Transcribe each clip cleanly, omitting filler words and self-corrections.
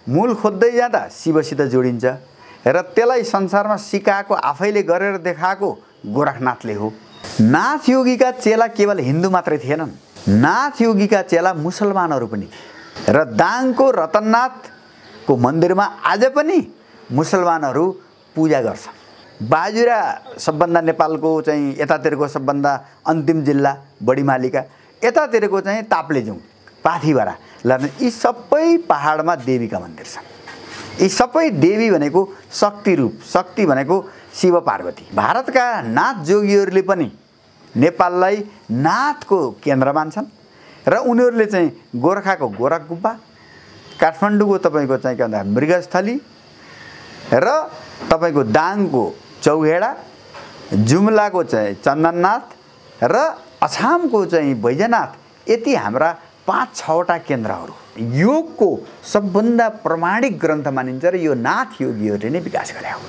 मूल खोज्दै जाँदा शिवसित जोडिन्छ र त्यसलाई संसारमा सिकाएको आफैले गरेर देखाएको गोरखनाथले हो। नाथ योगीका चेला केवल हिन्दू मात्रै थिएनन्, नाथ योगीका चेला मुसलमानहरू पनि थिए र दाङको रतननाथको मन्दिरमा आज पनि मुसलमानहरू पूजा गर्छन्। बाजुरा सबभन्दा नेपालको चाहिँ यतातिरको सबभन्दा अन्तिम जिल्ला बडीमालिका, यतातिरको चाहिँ ताप्लेजुङ, पाथिभरा, यी सबै पहाडमा देवीका मन्दिर छन्। यी सबै देवी भनेको शक्ति रूप, शक्ति भनेको शिव पार्वती। भारतका नाथ जोगीहरूले पनि नेपाललाई नाथको केन्द्र मान्छन् र उनीहरूले चाहिँ गोरखाको गोरख गुम्बा, काठमाडौँको तपाईँको चाहिँ के भन्दा मृगस्थली र तपाईँको दाङको चौहेडा, जुम्लाको चाहिँ चन्दननाथ र अछामको चाहिँ बैजनाथ, यति हाम्रा 5-6वटा केन्द्रहरू योगको सबभन्दा प्रमाणिक ग्रन्थ मानिन्छ र यो नाथ योगीहरूले नै विकास गरे हो।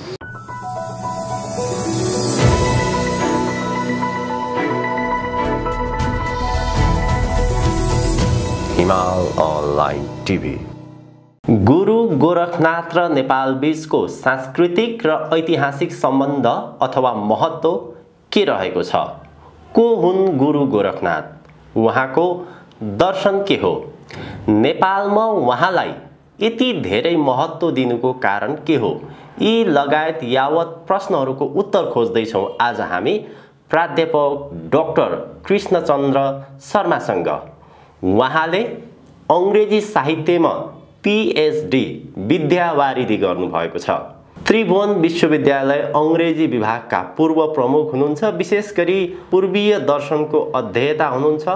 हिमाल अनलाइन टिभी। गुरु गोरखनाथ र नेपाल बीचको सांस्कृतिक र ऐतिहासिक सम्बन्ध अथवा महत्त्व के रहेको छ? को हुन् गुरु गोरखनाथ? उहाँको दर्शन के हो? नेपालमा उहाँलाई यति धेरै महत्त्व दिनुको कारण के हो? यी लगायत यावत प्रश्नहरूको उत्तर खोज्दैछौँ आज हामी प्राध्यापक डाक्टर कृष्णचन्द्र शर्मासँग। उहाँले अङ्ग्रेजी साहित्यमा पीएचडी विद्यावारिधि गर्नुभएको छ। त्रिभुवन विश्वविद्यालय अङ्ग्रेजी विभागका पूर्व प्रमुख हुनुहुन्छ। विशेष गरी पूर्वीय दर्शनको अध्येता हुनुहुन्छ,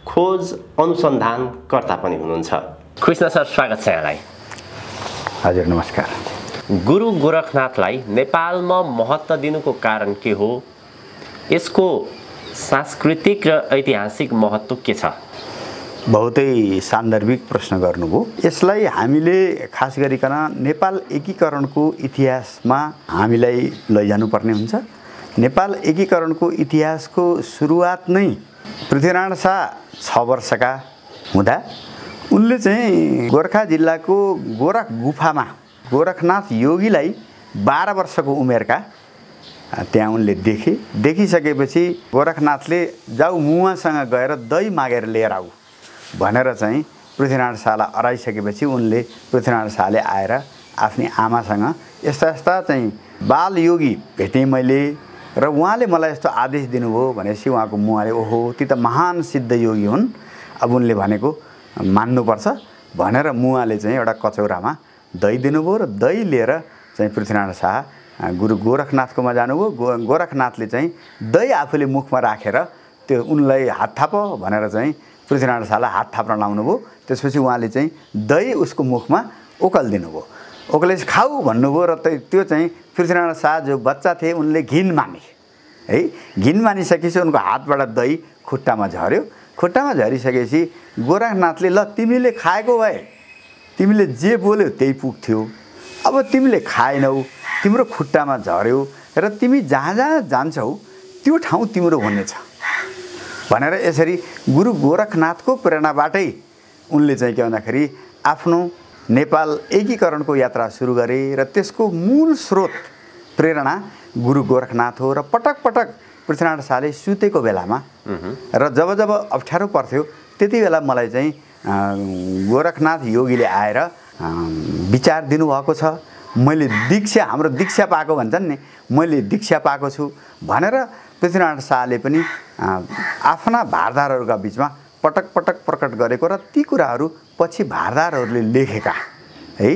खोज अनुसन्धानकर्ता पनि हुनुहुन्छ। कृष्ण सर, स्वागत छ यहाँलाई। हजुर, नमस्कार। गुरु गोरखनाथलाई नेपालमा महत्त्व दिनुको कारण के हो? यसको सांस्कृतिक र ऐतिहासिक महत्त्व के छ? बहुतै सान्दर्भिक प्रश्न गर्नुभयो। यसलाई हामीले खास गरिकन नेपाल एकीकरणको इतिहासमा हामीलाई लैजानुपर्ने हुन्छ। नेपाल एकीकरणको इतिहासको सुरुवात नै पृथ्वीनारायण शाह 6 वर्षका हुँदा उनले चाहिँ गोर्खा जिल्लाको गोरख गुफामा गोरखनाथ योगीलाई 12 वर्षको उमेरका त्यहाँ उनले देखिसकेपछि गोरखनाथले जाऊ मुवासँग गएर दही मागेर लिएर आऊ भनेर चाहिँ पृथ्वीनारायण शाहलाई अराइसकेपछि उनले पृथ्वीनारायण शाहले आएर आफ्नी आमासँग यस्ता यस्ता चाहिँ बाल योगी भेटेँ मैले र उहाँले मलाई यस्तो आदेश दिनुभयो भनेपछि उहाँको मुहाले ओहो ती त महान सिद्ध योगी हुन्, अब उनले भनेको मान्नुपर्छ भनेर मुहाले चाहिँ एउटा कचौरामा दही दिनुभयो र दही लिएर चाहिँ पृथ्वीनारायण शाह गुरु गोरखनाथकोमा जानुभयो। गोरखनाथले चाहिँ दही आफूले मुखमा राखेर त्यो उनलाई हात थाप भनेर चाहिँ पृथ्वीनारायण शाहलाई हात थाप्न लाउनुभयो। त्यसपछि उहाँले चाहिँ दही उसको मुखमा ओकलिदिनु भयो। ओकलेपछि खाऊ भन्नुभयो र त्यो चाहिँ पृथ्वीनारायण शाह जो बच्चा थिए उनले घिन माने है। घिन मानिसकेपछि उनको हातबाट दही खुट्टामा झऱ्यो। खुट्टामा झरिसकेपछि गोरखनाथले ल तिमीले खाएको भए तिमीले जे बोल्यो त्यही पुग्थ्यो, अब तिमीले खाएनौ, तिम्रो खुट्टामा झऱ्यो र तिमी जहाँ जहाँ जान्छौ त्यो ठाउँ तिम्रो हुनेछ भनेर यसरी गुरु गोरखनाथको प्रेरणाबाटै उनले चाहिँ के भन्दाखेरि आफ्नो नेपाल एकीकरणको यात्रा सुरु गरे र त्यसको मूल स्रोत प्रेरणा गुरु गोरखनाथ हो। र पटक पटक पृथ्वीनारायण शाहले सुतेको बेलामा र जब जब अप्ठ्यारो पर्थ्यो त्यति बेला मलाई चाहिँ गोरखनाथ योगीले आएर विचार दिनुभएको छ। मैले दीक्षा, हाम्रो दीक्षा पाएको भन्छन् नि, मैले दीक्षा पाएको छु भनेर पृथ्वीनारायण शाहले पनि आफ्ना भारदारहरूका बिचमा पटक पटक प्रकट गरेको र ती कुराहरू पछि भारदारहरूले लेखेका है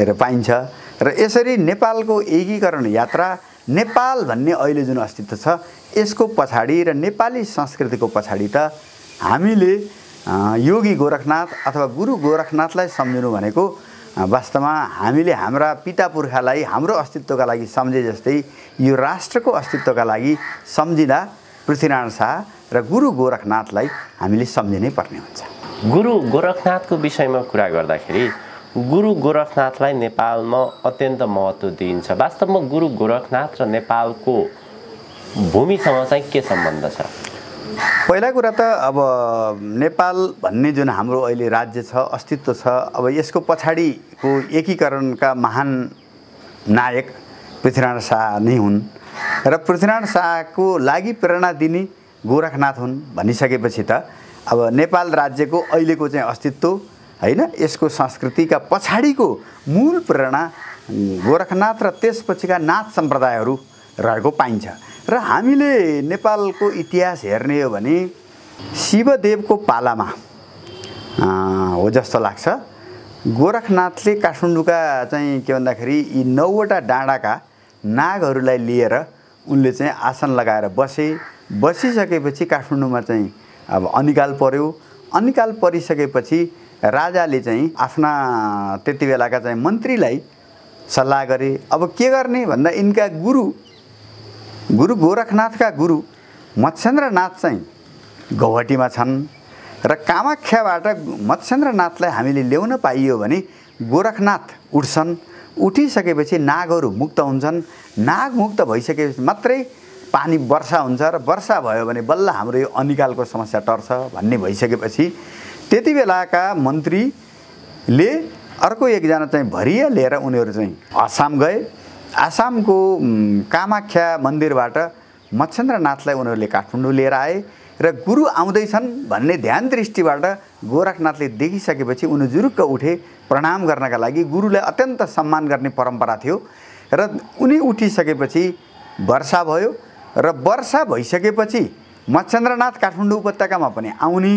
र पाइन्छ। र यसरी नेपालको एकीकरण यात्रा, नेपाल भन्ने अहिले जुन अस्तित्व छ यसको पछाडि र नेपाली संस्कृतिको पछाडि त हामीले योगी गोरखनाथ अथवा गुरु गोरखनाथलाई सम्झनु भनेको वास्तवमा हामीले हाम्रा पिता पुर्खालाई हाम्रो अस्तित्वका लागि सम्झे जस्तै यो राष्ट्रको अस्तित्वका लागि सम्झिँदा पृथ्वीनारायण शाह र गुरु गोरखनाथलाई हामीले सम्झिनै पर्ने हुन्छ। गुरु गोरखनाथको विषयमा कुरा गर्दाखेरि गुरु गोरखनाथलाई नेपालमा अत्यन्त महत्त्व दिइन्छ। वास्तवमा गुरु गोरखनाथ र नेपालको भूमिसँग चाहिँ के सम्बन्ध छ? पहिला कुरा त अब नेपाल भन्ने जुन हाम्रो अहिले राज्य छ, अस्तित्व छ, अब यसको पछाडिको एकीकरणका महान नायक पृथ्वीनारायण शाह नै हुन् र पृथ्वीनारायण शाहको लागि प्रेरणा दिने गोरखनाथ हुन् भनिसकेपछि त अब नेपाल राज्यको अहिलेको चाहिँ अस्तित्व हैन, यसको संस्कृतिका पछाडिको मूल प्रेरणा गोरखनाथ र त्यसपछिका नाथ सम्प्रदायहरू रहेको पाइन्छ। र हामीले नेपालको इतिहास हेर्ने हो भने शिवदेवको पालामा हो जस्तो लाग्छ। गोरखनाथले काठमाडौँका चाहिँ के भन्दाखेरि यी 9 वटा डाँडाका नागहरूलाई लिएर उनले चाहिँ आसन लगाएर बसिसकेपछि काठमाडौँमा चाहिँ अब अनिकाल पर्यो। अनिकाल परिसकेपछि राजाले चाहिँ आफ्ना त्यति बेलाका चाहिँ मन्त्रीलाई सल्लाह गरे, अब के गर्ने भन्दा यिनका गुरु गोरखनाथका गुरु मत्स्येन्द्रनाथ चाहिँ गौहटीमा छन् र कामाख्याबाट मत्स्येन्द्रनाथलाई हामीले ल्याउन पाइयो भने गोरखनाथ उठ्छन्। उठिसकेपछि नागहरू मुक्त हुन्छन्। नाग मुक्त भइसकेपछि मात्रै पानी वर्षा हुन्छ र वर्षा भयो भने बल्ल हाम्रो यो अनिकालको समस्या टर्छ भन्ने भइसकेपछि त्यति बेलाका मन्त्रीले अर्को एकजना चाहिँ भरिया लिएर उनीहरू चाहिँ आसाम गए। आसामको कामाख्या मन्दिरबाट मत्स्येन्द्रनाथलाई उनीहरूले काठमाडौँ लिएर आए र गुरु आउँदैछन् भन्ने ध्यान दृष्टिबाट गोरखनाथले देखिसकेपछि उनी जुरुक्क उठे प्रणाम गर्नका लागि। गुरुलाई अत्यन्त सम्मान गर्ने परम्परा थियो र उनी उठिसकेपछि वर्षा भयो र वर्षा भइसकेपछि मत्स्येन्द्रनाथ काठमाडौँ उपत्यकामा पनि आउने,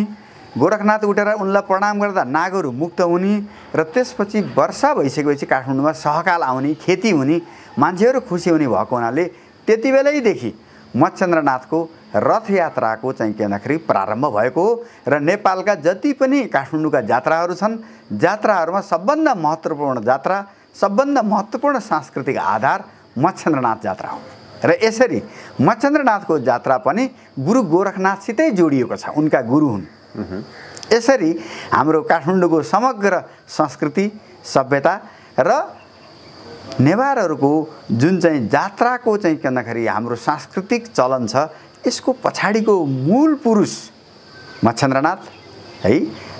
गोरखनाथ उठेर उनलाई प्रणाम गर्दा नागहरू मुक्त हुने र त्यसपछि वर्षा भइसकेपछि काठमाडौँमा सहकाल आउने, खेती हुने, मान्छेहरू खुसी हुने भएको हुनाले त्यति बेलैदेखि मत्स्येन्द्रनाथको रथयात्राको चाहिँ के भन्दाखेरि प्रारम्भ भएको हो। र नेपालका जति पनि काठमाडौँका जात्राहरू छन्, जात्राहरूमा सबभन्दा महत्त्वपूर्ण जात्रा, सबभन्दा महत्त्वपूर्ण सांस्कृतिक आधार मत्स्येन्द्रनाथ जात्रा हो। र यसरी मत्स्येन्द्रनाथको जात्रा पनि गुरु गोरखनाथसितै जोडिएको छ, उनका गुरु हुन्। यसरी हाम्रो काठमाडौँको समग्र संस्कृति, सभ्यता र नेवारहरूको जुन चाहिँ जात्राको चाहिँ के भन्दाखेरि हाम्रो सांस्कृतिक चलन छ, यसको पछाडिको मूल पुरुष मत्स्येन्द्रनाथ है।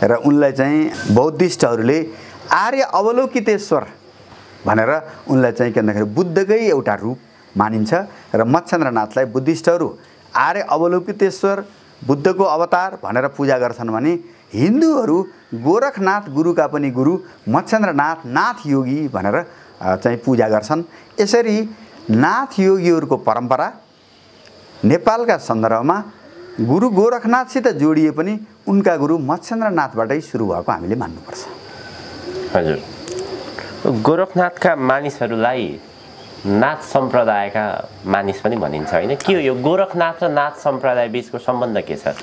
र उनलाई चाहिँ बौद्धिस्टहरूले आर्य अवलोकितेश्वर भनेर उनलाई चाहिँ के भन्दाखेरि बुद्धकै एउटा रूप मानिन्छ र मत्स्येन्द्रनाथलाई बुद्धिस्टहरू आर्य अवलोकितेश्वर, बुद्धको अवतार भनेर पूजा गर्छन् भने हिन्दूहरू गोरखनाथ गुरुका पनि गुरु मत्स्येन्द्रनाथ नाथ योगी भनेर चाहिँ पूजा गर्छन्। यसरी नाथ योगीहरूको परम्परा नेपालका सन्दर्भमा गुरु गोरखनाथसित जोडिए पनि उनका गुरु मत्स्येन्द्रनाथबाटै सुरु भएको हामीले मान्नुपर्छ। हजुर, गोरखनाथका मानिसहरूलाई नाथ सम्प्रदायका मानिस पनि भनिन्छ होइन? के हो यो गोरखनाथ र नाथ सम्प्रदाय बीचको सम्बन्ध के छ?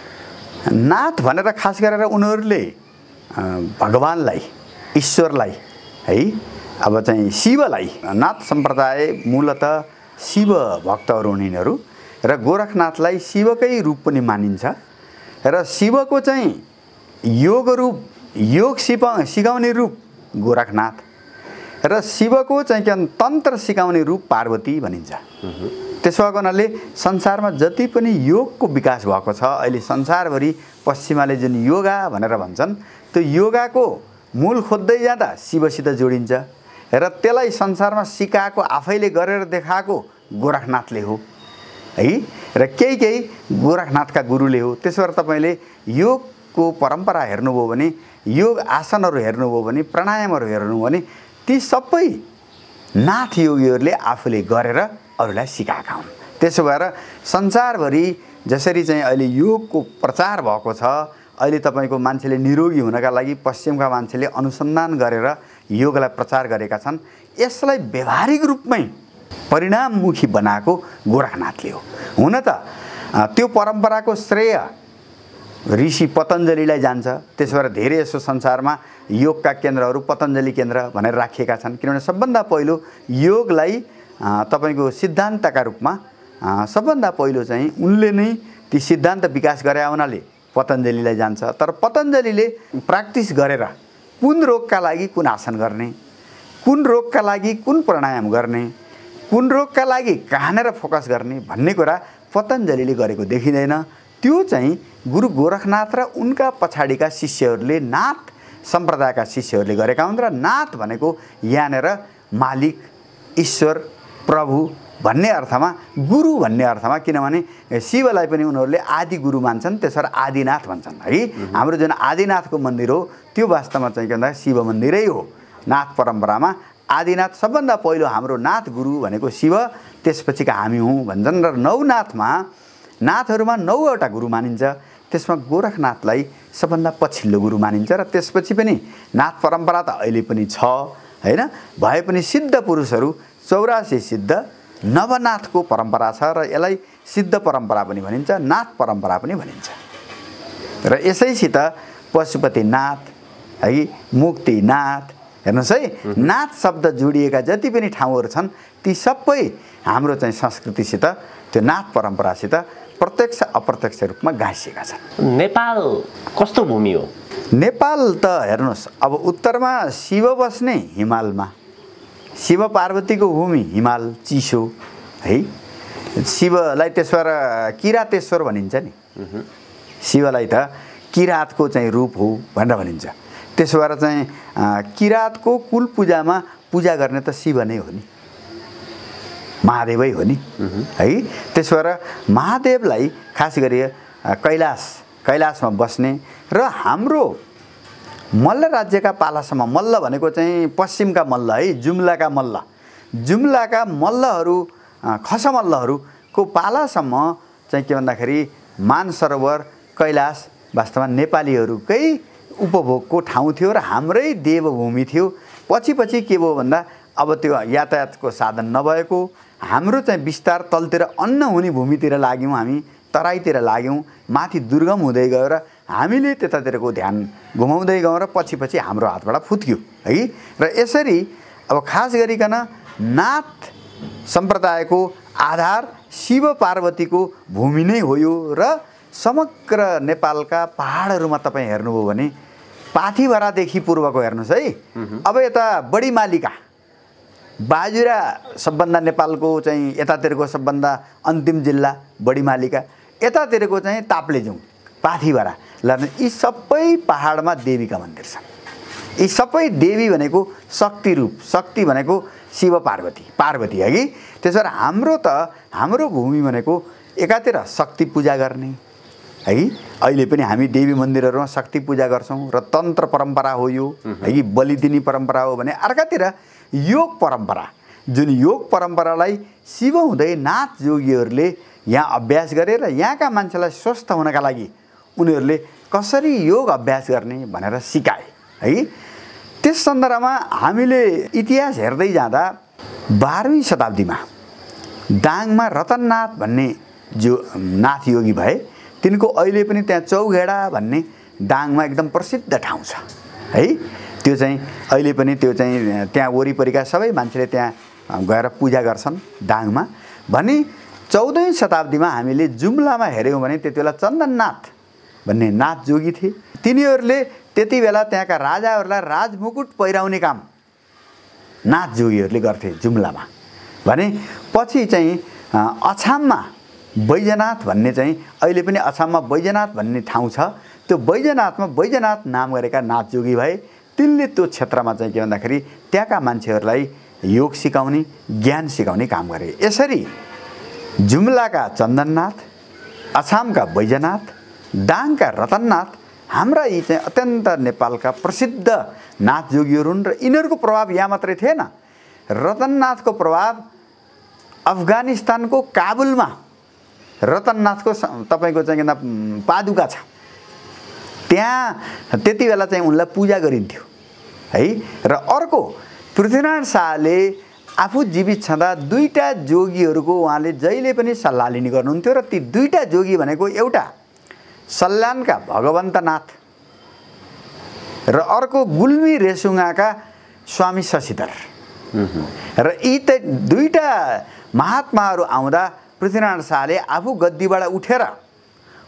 नाथ भनेर खास गरेर उनीहरूले भगवानलाई, ईश्वरलाई है, अब चाहिँ शिवलाई, नाथ सम्प्रदाय मूलतः शिव भक्तहरू हुन् यिनीहरू र गोरखनाथलाई शिवकै रूप पनि मानिन्छ र शिवको चाहिँ योग सिकाउने रूप गोरखनाथ र शिवको चाहिँ के तन्त्र सिकाउने रूप पार्वती भनिन्छ। त्यसो भएको हुनाले संसारमा जति पनि योगको विकास भएको छ, अहिले संसारभरि पश्चिमाले जुन योगा भनेर भन्छन्, त्यो योगाको मूल खोज्दै जाँदा शिवसित जोडिन्छ र त्यसलाई संसारमा सिकाएको, आफैले गरेर देखाएको गोरखनाथले हो है। र केही गोरखनाथका गुरुले हो। त्यसो भएर तपाईँले योगको परम्परा हेर्नुभयो भने, योग आसनहरू हेर्नुभयो भने, प्राणायामहरू हेर्नुभयो भने ती सबै नाथ योगीहरूले आफूले गरेर अरूलाई सिकाएका हुन्। त्यसो भएर संसारभरि जसरी चाहिँ अहिले योगको प्रचार भएको छ, अहिले तपाईँको मान्छेले निरोगी हुनका लागि पश्चिमका मान्छेले अनुसन्धान गरेर योगलाई प्रचार गरेका छन्। यसलाई व्यवहारिक रूपमै परिणाममुखी बनाएको गोरखनाथले हो। हुन त त्यो परम्पराको श्रेय ऋषि पतञ्जलिलाई जान्छ। त्यसो भएर धेरै यसो संसारमा योगका केन्द्रहरू पतञ्जलि केन्द्र भनेर राखिएका छन्, किनभने सबभन्दा पहिलो योगलाई तपाईँको सिद्धान्तका रूपमा सबभन्दा पहिलो चाहिँ उनले नै ती सिद्धान्त विकास गरे हुनाले पतञ्जलिलाई जान्छ। तर पतञ्जलिले प्र्याक्टिस गरेर कुन रोगका लागि कुन आसन गर्ने, कुन रोगका लागि कुन प्राणायाम गर्ने, कुन रोगका लागि कहाँनिर फोकस गर्ने भन्ने कुरा पतञ्जलिले गरेको देखिँदैन। त्यो चाहिँ गुरु गोरखनाथ र उनका पछाडिका शिष्यहरूले नाथ सम्प्रदायका शिष्यहरूले गरेका हुन् र नाथ भनेको यहाँनिर मालिक, ईश्वर, प्रभु भन्ने अर्थमा, गुरु भन्ने अर्थमा, किनभने शिवलाई पनि उनीहरूले आदि गुरु मान्छन्, त्यसबाट आदिनाथ भन्छन् है। हाम्रो जुन आदिनाथको मन्दिर हो त्यो वास्तवमा चाहिँ के भन्दा शिव मन्दिरै हो। नाथ परम्परामा आदिनाथ सबभन्दा पहिलो हाम्रो नाथ गुरु भनेको शिव, त्यसपछिका हामी हौँ भन्छन्। र नौनाथमा, नाथहरूमा 9वटा गुरु मानिन्छ, त्यसमा गोरखनाथलाई सबभन्दा पछिल्लो गुरु मानिन्छ। र त्यसपछि पनि नाथ परम्परा त अहिले पनि छ हैन, भए पनि सिद्ध पुरुषहरू 84 सिद्ध नवनाथको परम्परा छ र यसलाई सिद्ध परम्परा पनि भनिन्छ, नाथ परम्परा पनि भनिन्छ। र यसैसित पशुपतिनाथ है, मुक्तिनाथ, हेर्नुहोस् है, नाथ शब्द जोडिएका जति पनि ठाउँहरू छन् ती सबै हाम्रो चाहिँ संस्कृतिसित, त्यो नाथ परम्परासित प्रत्यक्ष अप्रत्यक्ष रूपमा गाँसिएका छन्। नेपाल कस्तो भूमि हो? नेपाल त हेर्नुहोस्, अब उत्तरमा शिव बस्ने हिमालमा, शिव पार्वतीको भूमि हिमाल चिसो है। शिवलाई त्यसबाट किरातेश्वर भनिन्छ नि, शिवलाई त किरातको चाहिँ रूप हो भनेर भनिन्छ। त्यसो भएर चाहिँ किरातको कुल पूजामा पूजा गर्ने त शिव नै हो नि, महादेवै हो नि है। त्यसो भएर महादेवलाई खास गरी कैलाशमा बस्ने र हाम्रो मल्ल राज्यका पालासम्म, मल्ल भनेको चाहिँ पश्चिमका मल्ल है, जुम्लाका मल्लहरू, खसमल्लहरूको पालासम्म चाहिँ के भन्दाखेरि मानसरोवर, कैलाश वास्तवमा नेपालीहरूकै उपभोगको ठाउँ थियो र हाम्रै देवभूमि थियो। पछि के भयो भन्दा अब त्यो यातायातको साधन नभएको, हाम्रो चाहिँ विस्तार तलतिर अन्न हुने भूमितिर लाग्यौँ, हामी तराईतिर लाग्यौँ, माथि दुर्गम हुँदै गयो र हामीले त्यतातिरको ध्यान घुमाउँदै गयौँ र पछि हाम्रो हातबाट फुत्क्यो है। र यसरी अब खास गरिकन नाथ सम्प्रदायको आधार शिव पार्वतीको भूमि नै हो यो। र समग्र नेपालका पहाडहरूमा तपाईँ हेर्नुभयो भने पाथिभरादेखि पूर्वको हेर्नुहोस् है, अब यता बडीमालिका, बाजुरा सबभन्दा नेपालको चाहिँ यतातिरको सबभन्दा अन्तिम जिल्ला बडीमालिका, यतातिरको चाहिँ ताप्लेजुङ, पाथिभरा, यी सबै पहाडमा देवीका मन्दिर छन्। यी सबै देवी भनेको शक्ति रूप, शक्ति भनेको शिव पार्वती है कि। त्यसो भएर हाम्रो भूमि भनेको एकातिर शक्ति पूजा गर्ने है, अहिले पनि हामी देवी मन्दिरहरूमा शक्ति पूजा गर्छौँ र तन्त्र परम्परा हो यो है कि, बलिदिनी परम्परा हो भने अर्कातिर योग परम्परा, जुन योग परम्परालाई शिव हुँदै नाथ जोगीहरूले यहाँ अभ्यास गरेर यहाँका मान्छेलाई स्वस्थ हुनका लागि उनीहरूले कसरी योग अभ्यास गर्ने भनेर सिकाए है। त्यस सन्दर्भमा हामीले इतिहास हेर्दै जाँदा 12वीं शताब्दीमा दाङमा रतननाथ भन्ने जो नाथ योगी भए, तिनको अहिले पनि त्यहाँ चौघेडा भन्ने दाङमा एकदम प्रसिद्ध ठाउँ छ है। त्यो चाहिँ अहिले पनि त्यो चाहिँ त्यहाँ वरिपरिका सबै मान्छेले त्यहाँ गएर पूजा गर्छन् दाङमा। भने 14वीं शताब्दीमा हामीले जुम्लामा हेऱ्यौँ भने त्यति बेला चन्दननाथ भन्ने नाथ जोगी थिए। तिनीहरूले त्यति बेला त्यहाँका राजाहरूलाई राजमुकुट पहिराउने काम नाथ जोगीहरूले गर्थे जुम्लामा। भने पछि चाहिँ अछाममा बैजनाथ भन्ने चाहिँ, अहिले पनि अछाममा बैजनाथ भन्ने ठाउँ छ, त्यो बैजनाथमा बैजनाथ नाम गरेका नाथ जोगी भए। तिनले त्यो क्षेत्रमा चाहिँ के भन्दाखेरि त्यहाँका मान्छेहरूलाई योग सिकाउने, ज्ञान सिकाउने काम गरे। यसरी जुम्लाका चन्दननाथ, अछामका बैजनाथ, दाङका रतननाथ हाम्रा यी चाहिँ अत्यन्त नेपालका प्रसिद्ध नाथ जोगीहरू हुन्। र यिनीहरूको प्रभाव यहाँ मात्रै थिएन, रतननाथको प्रभाव अफगानिस्तानको काबुलमा रतननाथको तपाईँको चाहिँ पादुका छ, त्यहाँ त्यति बेला चाहिँ उनलाई पूजा गरिन्थ्यो है। र अर्को पृथ्वीनारायण शाहले आफू जीवित छँदा 2टा जोगीहरूको उहाँले जहिले पनि सल्लाह लिने गर्नुहुन्थ्यो र ती 2टा जोगी भनेको एउटा सल्यानका भगवन्तनाथ र अर्को गुल्मी रेसुङ्गाका स्वामी शशिधर। र यी त 2टा महात्माहरू आउँदा पृथ्वीनारायण शाहले आफू गद्दीबाट उठेर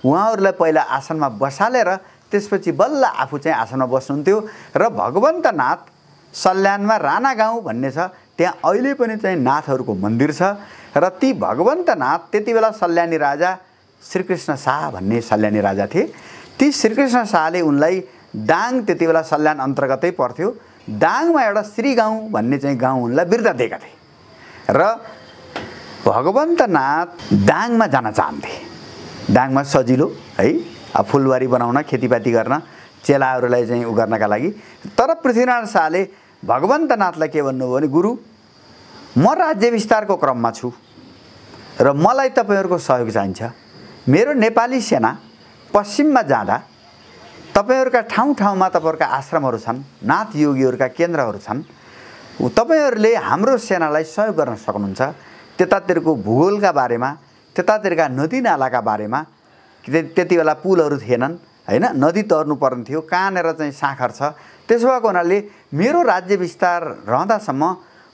उहाँहरूलाई पहिला आसनमा बसालेर त्यसपछि बल्ल आफू चाहिँ आसनमा बस्नुहुन्थ्यो। र भगवन्तनाथ सल्यानमा राणा गाउँ भन्ने छ, त्यहाँ अहिले पनि चाहिँ नाथहरूको मन्दिर छ। र ती भगवन्तनाथ त्यति बेला सल्यानी राजा श्रीकृष्ण शाह भन्ने सल्यानी राजा थिए। ती श्रीकृष्ण शाहले उनलाई दाङ त्यति बेला सल्यान अन्तर्गतै पर्थ्यो, दाङमा एउटा श्री गाउँ भन्ने चाहिँ गाउँ उनलाई बिर्ता दिएका थिए र भगवन्तनाथ दाङमा जान चाहन्थे। दाङमा सजिलो है, फुलबारी बनाउन, खेतीपाती गर्न, चेलाहरूलाई चाहिँ उ गर्नका लागि। तर पृथ्वीनारायण शाहले भगवन्तनाथलाई के भन्नुभयो भने, गुरु म राज्य विस्तारको क्रममा छु र मलाई तपाईहरुको सहयोग चाहिन्छ। मेरो नेपाली सेना पश्चिममा जाँदा तपाईहरुका ठाउँ-ठाउँमा तपाईहरुका आश्रमहरू छन्, नाथ योगीहरुका केन्द्रहरू छन्, तपाईहरुले हाम्रो सेनालाई सहयोग गर्न सक्नुहुन्छ। त्यतातिरको भूगोलका बारेमा, त्यतातिरका नदी नालाका बारेमा, त्यति बेला पुलहरू थिएनन् हैन, नदी तर्नु पर्ने थियो, कहाँनेर चाहिँ साखर छ। त्यसो भएको हुनाले मेरो राज्य विस्तार रहँदासम्म,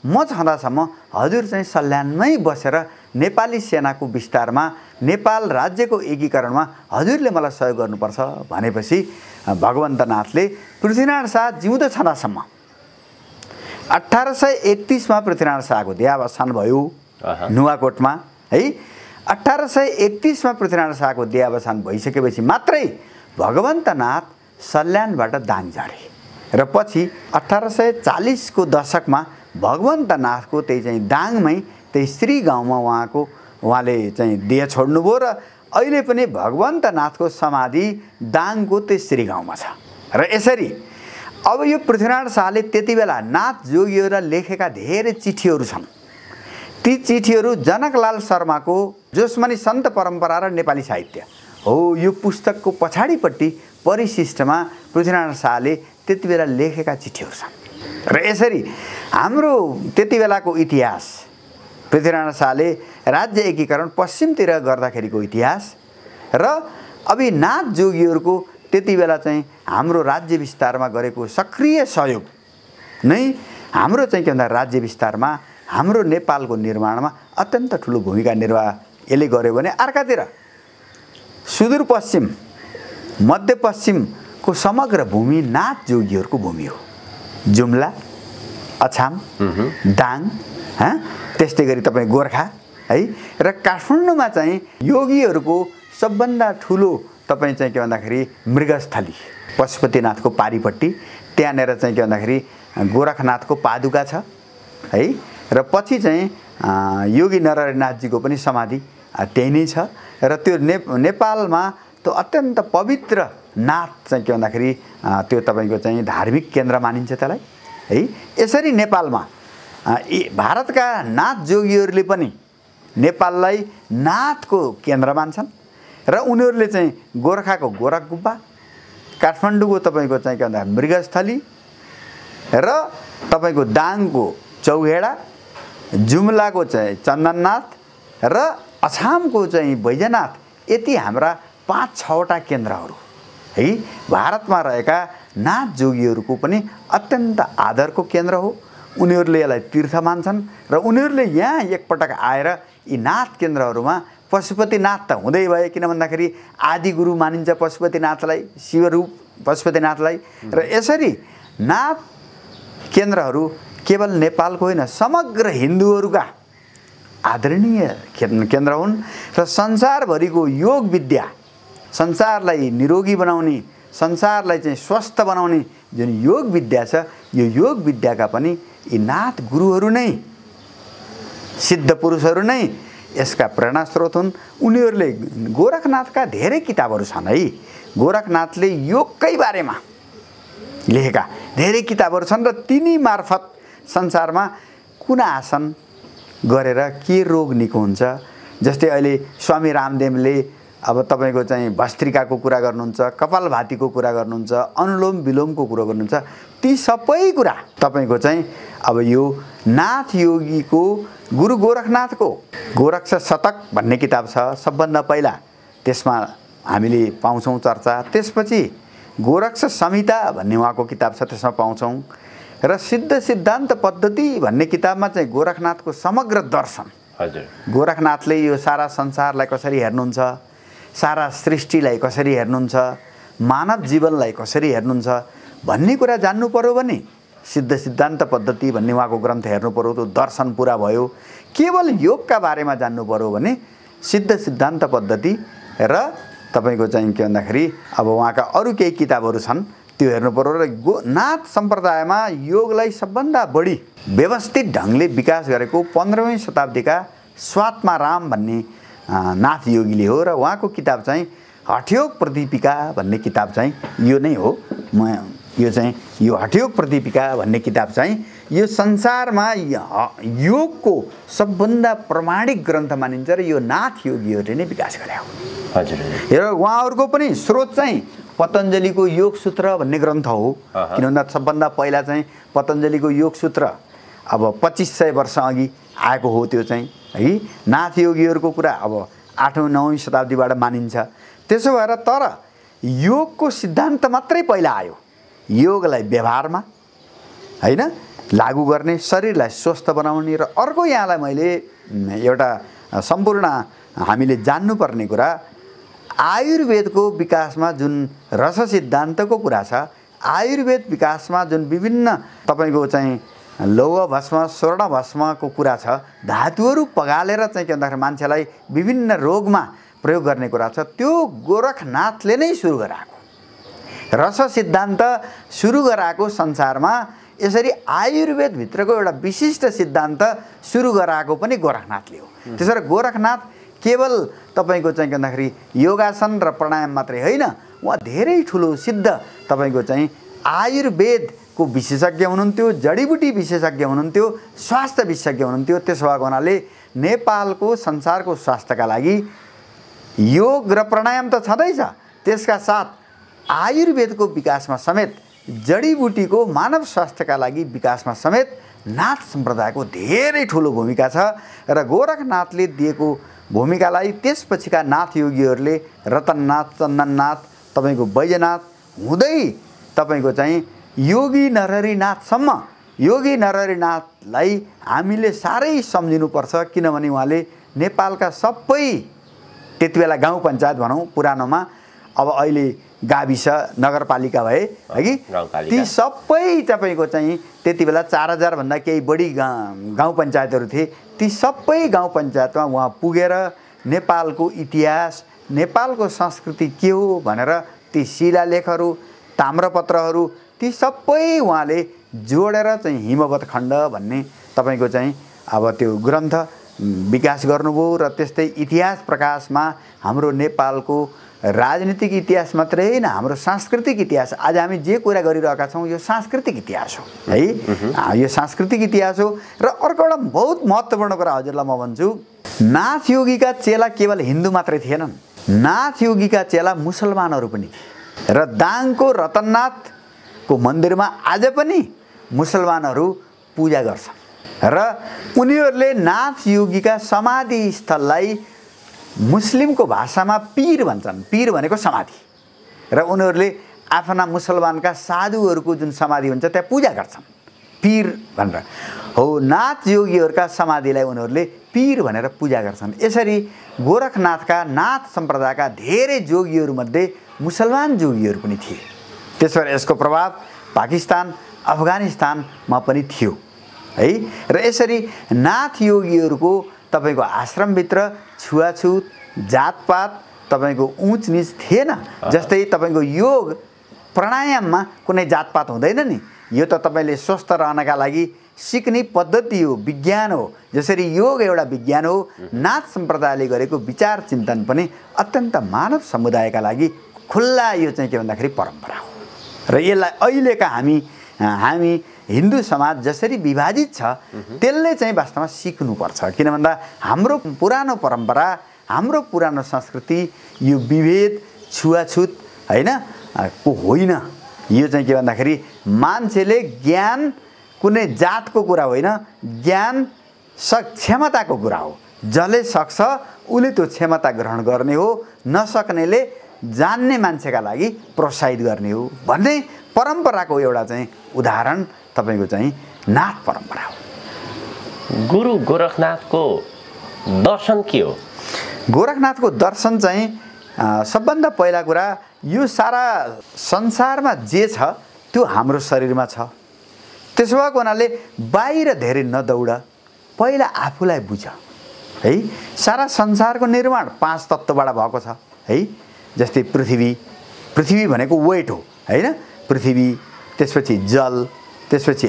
म छँदासम्म हजुर चाहिँ सल्यानमै बसेर नेपाली सेनाको विस्तारमा, नेपाल राज्यको एकीकरणमा हजुरले मलाई सहयोग गर्नुपर्छ भनेपछि भगवन्तनाथले पृथ्वीनारायण शाह जिउँदो छँदासम्म 1831 मा पृथ्वीनारायण शाहको देहावसान भयो नुवाकोटमा है। 1831 मा पृथ्वीनारायण शाहको देहावसान भइसकेपछि मात्रै भगवन्तनाथ सल्यानबाट दाङ झारे र पछि 1840 को दशकमा भगवन्तनाथको त्यही चाहिँ दाङमै त्यही श्री गाउँमा उहाँले चाहिँ देह छोड्नुभयो र अहिले पनि भगवन्तनाथको समाधि दाङको त्यही श्री गाउँमा छ। र यसरी अब यो पृथ्वीनारायण शाहले त्यति बेला नाथ जोगीहरूलाई लेखेका धेरै चिठीहरू छन्। ती चिठीहरू जनकलाल शर्माको जोस्मनी सन्त परम्परा र नेपाली साहित्य हो, यो पुस्तकको पछाडिपट्टि परिशिष्टमा पृथ्वीनारायण शाहले त्यति बेला लेखेका चिठीहरू छन्। र यसरी हाम्रो त्यति बेलाको इतिहास, पृथ्वीनारायण शाहले राज्य एकीकरण पश्चिमतिर गर्दाखेरिको इतिहास र अभी नाथ जोगीहरूको त्यति बेला चाहिँ हाम्रो राज्य विस्तारमा गरेको सक्रिय सहयोग नै हाम्रो चाहिँ के भन्दा राज्य विस्तारमा, हाम्रो नेपालको निर्माणमा अत्यन्त ठुलो भूमिका निर्वाह यसले गर्यो भने अर्कातिर सुदूरपश्चिम, मध्यपश्चिमको समग्र भूमि नाथ जोगीहरूको भूमि हो। जुम्ला, अछाम, दाङ, त्यस्तै गरी तपाईँ गोर्खा है, र काठमाडौँमा चाहिँ योगीहरूको सबभन्दा ठुलो तपाईँ चाहिँ के भन्दाखेरि मृगस्थली पशुपतिनाथको पारिपट्टि, त्यहाँनिर चाहिँ के भन्दाखेरि गोरखनाथको पादुका छ है, र पछि चाहिँ योगी नरहरिनाथजीको पनि समाधि त्यही नै छ। र त्यो नेपालमा त्यो अत्यन्त पवित्र नाथ चाहिँ के भन्दाखेरि त्यो तपाईँको चाहिँ धार्मिक केन्द्र मानिन्छ त्यसलाई है। यसरी नेपालमा भारतका नाथ जोगीहरूले पनि नेपाललाई नाथको केन्द्र मान्छन् र उनीहरूले चाहिँ गोरखाको गोरख गुम्बा, काठमाडौँको तपाईँको चाहिँ के भन्दा मृगस्थली र तपाईँको दाङको चौहेडा, जुम्लाको चाहिँ चन्दननाथ र अछामको चाहिँ बैजनाथ, यति हाम्रा 5-6वटा केन्द्रहरू है भारतमा रहेका नाथ जोगीहरूको पनि अत्यन्त आदरको केन्द्र हो। उनीहरूले यसलाई तीर्थ मान्छन् र उनीहरूले यहाँ एकपटक आएर यी नाथ केन्द्रहरूमा पशुपतिनाथ त हुँदै भए, किन भन्दाखेरि आदि गुरु मानिन्छ पशुपतिनाथलाई, शिवरूप पशुपतिनाथलाई। र यसरी नाथ केन्द्रहरू केवल नेपालको होइन समग्र हिन्दूहरूका आदरणीय केन्द्र हुन् र संसारभरिको योग विद्या, संसारलाई निरोगी बनाउने, संसारलाई चाहिँ स्वस्थ बनाउने जुन योग विद्या छ, यो योग विद्याका पनि यी नाथ गुरुहरू नै, सिद्ध पुरुषहरू नै यसका प्रेरणा स्रोत हुन्। उनीहरूले गोरखनाथका धेरै किताबहरू छन् है, गोरखनाथले योगकै बारेमा लेखेका धेरै किताबहरू छन् र तिनी मार्फत संसारमा कुन आसन गरेर के रोग निको हुन्छ। जस्तै अहिले स्वामी रामदेवले अब तपाईँको चाहिँ भस्त्रिकाको कुरा गर्नुहुन्छ, कपालभातीको कुरा गर्नुहुन्छ, अनुलोम विलोमको कुरा गर्नुहुन्छ, ती सबै कुरा तपाईँको चाहिँ अब यो नाथ योगीको गुरु गोरखनाथको गोरक्ष शतक भन्ने किताब छ सबभन्दा पहिला, त्यसमा हामीले पाउँछौँ चर्चा। त्यसपछि गोरक्ष संहिता भन्ने उहाँको किताब छ, त्यसमा पाउँछौँ। र सिद्ध सिद्धान्त पद्धति भन्ने किताबमा चाहिँ गोरखनाथको समग्र दर्शन, हजुर गोरखनाथले यो सारा संसारलाई कसरी हेर्नुहुन्छ, सारा सृष्टिलाई कसरी हेर्नुहुन्छ, मानव जीवनलाई कसरी हेर्नुहुन्छ भन्ने कुरा जान्नु पर्यो भने सिद्ध सिद्धान्त पद्धति भन्ने उहाँको ग्रन्थ हेर्नु पर्यो, त्यो दर्शन पुरा भयो। केवल योगका बारेमा जान्नु पर्यो भने सिद्ध सिद्धान्त पद्धति र तपाईको चाहिँ के भन्दाखेरि अब उहाँका अरू केही किताबहरू छन् त्यो हेर्नु पर्यो र नाथ सम्प्रदायमा योगलाई सबभन्दा बढी व्यवस्थित ढङ्गले विकास गरेको 15वीं शताब्दीका स्वात्माराम भन्ने नाथ योगीले हो र उहाँको किताब चाहिँ हठयोग प्रदीपिका भन्ने किताब चाहिँ यो नै हो। यो हठयोग प्रदीपिका भन्ने किताब चाहिँ यो संसारमा योगको सबभन्दा प्रमाणिक ग्रन्थ मानिन्छ र यो नाथ योगीहरूले नै विकास गरे हो। हजुर। र उहाँहरूको पनि स्रोत चाहिँ पतञ्जलिको योग सूत्र भन्ने ग्रन्थ हो। किन भन्दा सबभन्दा पहिला चाहिँ पतञ्जलिको योग सूत्र अब 2500 वर्ष अघि आएको हो। त्यो चाहिँ है नाथ योगीहरूको कुरा अब 8औं 9औं शताब्दीबाट मानिन्छ। त्यसो भएर तर योगको सिद्धान्त मात्रै पहिला आयो। योगलाई व्यवहारमा हैन लागू गर्ने, शरीरलाई स्वस्थ बनाउने र अर्को यहाँलाई मैले एउटा सम्पूर्ण हामीले जान्नुपर्ने कुरा आयुर्वेदको विकासमा जुन रस सिद्धान्तको कुरा छ, आयुर्वेद विकासमा जुन विभिन्न तपाईको चाहिँ लौह भस्म स्वर्ण भस्मको कुरा छ, धातुहरू पगालेर चाहिँ के भन्दाखेरि मान्छेलाई विभिन्न रोगमा प्रयोग गर्ने कुरा छ, त्यो गोरखनाथले नै सुरु गराएको रस सिद्धान्त सुरु गराएको संसारमा। यसरी आयुर्वेद भित्रको एउटा विशिष्ट सिद्धान्त सुरु गराएको पनि गोरखनाथले हो। त्यसैले गोरखनाथ केवल तपाईको चाहिँ के भन्दाखेरि योगासन र प्राणायाम मात्रै होइन, उहाँ धेरै ठुलो सिद्ध तपाईको चाहिँ आयुर्वेदको विशेषज्ञ हुनुहुन्थ्यो, जडीबुटी विशेषज्ञ हुनुहुन्थ्यो, स्वास्थ्य विशेषज्ञ हुनुहुन्थ्यो। त्यसो भएको हुनाले नेपालको संसारको स्वास्थ्यका लागि योग र प्राणायाम त छँदैछ, त्यसका साथ आयुर्वेदको विकासमा समेत, जडीबुटीको मानव स्वास्थ्यका लागि विकासमा समेत नाथ सम्प्रदायको धेरै ठुलो भूमिका छ। र गोरखनाथले दिएको भूमिकालाई त्यसपछिका नाथ योगीहरूले रतननाथ, चन्दननाथ, तपाईको बैजनाथ हुँदै तपाईको चाहिँ योगी नरहरिनाथसम्म, योगी नरहरिनाथलाई हामीले साह्रै सम्झिनुपर्छ। किनभने उहाँले नेपालका सबै त्यति बेला गाउँ पञ्चायत भनौँ पुरानोमा, अब अहिले गाविस नगरपालिका भए है कि, ती सबै तपाईको चाहिँ त्यति बेला 4000 भन्दा केही बढी गाउँ पञ्चायतहरू थिए। ती सबै गाउँ पञ्चायतमा उहाँ पुगेर नेपालको इतिहास, नेपालको संस्कृति के हो भनेर ती शिलालेखहरू, ताम्रपत्रहरू ती सबै उहाँले जोडेर चाहिँ हिमवत खण्ड भन्ने तपाईको चाहिँ अब त्यो ग्रन्थ विकास गर्नुभयो। र त्यस्तै इतिहास प्रकाशमा हाम्रो नेपालको राजनीतिक इतिहास मात्रै होइन, हाम्रो सांस्कृतिक इतिहास, आज हामी जे कुरा गरिरहेका छौँ यो सांस्कृतिक इतिहास हो है, यो सांस्कृतिक इतिहास हो। र अर्को एउटा बहुत महत्त्वपूर्ण कुरा हजुरलाई म भन्छु, नाथ योगीका चेला केवल हिन्दू मात्रै थिएनन्, नाथ योगीका चेला मुसलमानहरू पनि थिए। र दाङको रतननाथको मन्दिरमा आज पनि मुसलमानहरू पूजा गर्छन् र उनीहरूले नाथ योगीका समाधि स्थललाई मुस्लिमको भाषामा पीर भन्छन्। पीर भनेको समाधि, र उनीहरूले आफ्ना मुसलमानका साधुहरूको जुन समाधि हुन्छ त्यहाँ पूजा गर्छन् पीर भनेर हो। नाथ योगीहरूका समाधिलाई उनीहरूले पीर भनेर पूजा गर्छन्। यसरी गोरखनाथका नाथ सम्प्रदायका धेरै जोगीहरूमध्ये मुसलमान जोगीहरू पनि थिए। त्यसो भएर यसको प्रभाव पाकिस्तान, अफगानिस्तानमा पनि थियो है। र यसरी नाथ योगीहरूको तपाईको आश्रमभित्र छुवाछुत, जातपात, तपाईको उँच नीच थिएन। जस्तै तपाईको योग प्राणायाममा कुनै जातपात हुँदैन नि, यो त तपाईले स्वस्थ रहनका लागि सिक्ने पद्धति हो, विज्ञान हो। जसरी योग एउटा विज्ञान हो, नाथ सम्प्रदायले गरेको विचार चिन्तन पनि अत्यन्त मानव समुदायका लागि खुल्ला यो चाहिँ के भन्दाखेरि परम्परा हो। र यसलाई अहिलेका हामी हिन्दू समाज जसरी विभाजित छ त्यसले चाहिँ वास्तवमा सिक्नुपर्छ। किन भन्दा हाम्रो पुरानो परम्परा, हाम्रो पुरानो संस्कृति यो विभेद, छुवाछुत हैन को होइन। यो चाहिँ के भन्दाखेरि मान्छेले ज्ञान कुनै जातको कुरा होइन, ज्ञान क्षमताको कुरा हो। जसले सक्छ उसले त्यो क्षमता ग्रहण गर्ने हो, नसक्नेले जान्ने मान्छेका लागि प्रोत्साहित गर्ने हो भन्ने परम्पराको एउटा चाहिँ उदाहरण तपाईको चाहिँ नाथ परम्परा हो। गुरु गोरखनाथको दर्शन के हो? गोरखनाथको दर्शन चाहिँ सबभन्दा पहिला कुरा यो सारा संसारमा जे छ त्यो हाम्रो शरीरमा छ। त्यसो भएको हुनाले बाहिर धेरै नदौड, पहिला आफूलाई बुझ है। सारा संसारको निर्माण 5 तत्त्वबाट भएको छ है जस्तै पृथ्वी भनेको वेट हो हैन पृथ्वी त्यसपछि जल त्यसपछि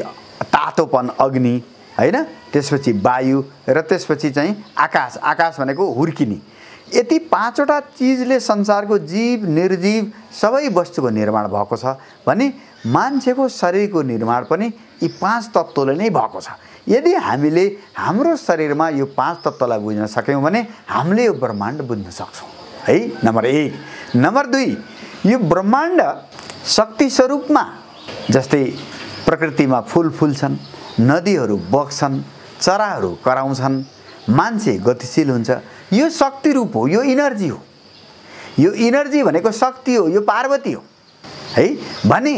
तातोपन अग्नि हैन त्यसपछि वायु र त्यसपछि चाहिँ आकाश भनेको हुर्किने यति 5 वटा चीजले संसारको जीव निर्जीव सबै वस्तुको निर्माण भएको छ भने मान्छेको शरीरको निर्माण पनि यी 5 तत्त्वले नै भएको छ यदि हामीले हाम्रो शरीरमा यो 5 तत्त्वलाई बुझ्न सक्यौं भने हामीले यो ब्रह्माण्ड बुझ्न सक्छौं है नम्बर 1 नम्बर 2 यो ब्रह्माण्ड शक्ति स्वरूपमा जस्तै प्रकृतिमा फूल फुल्छन् नदीहरू बग्छन् चराहरू कराउँछन् मान्छे गतिशील हुन्छ यो शक्ति रूप हो यो इनर्जी भनेको शक्ति हो यो पार्वती हो है भने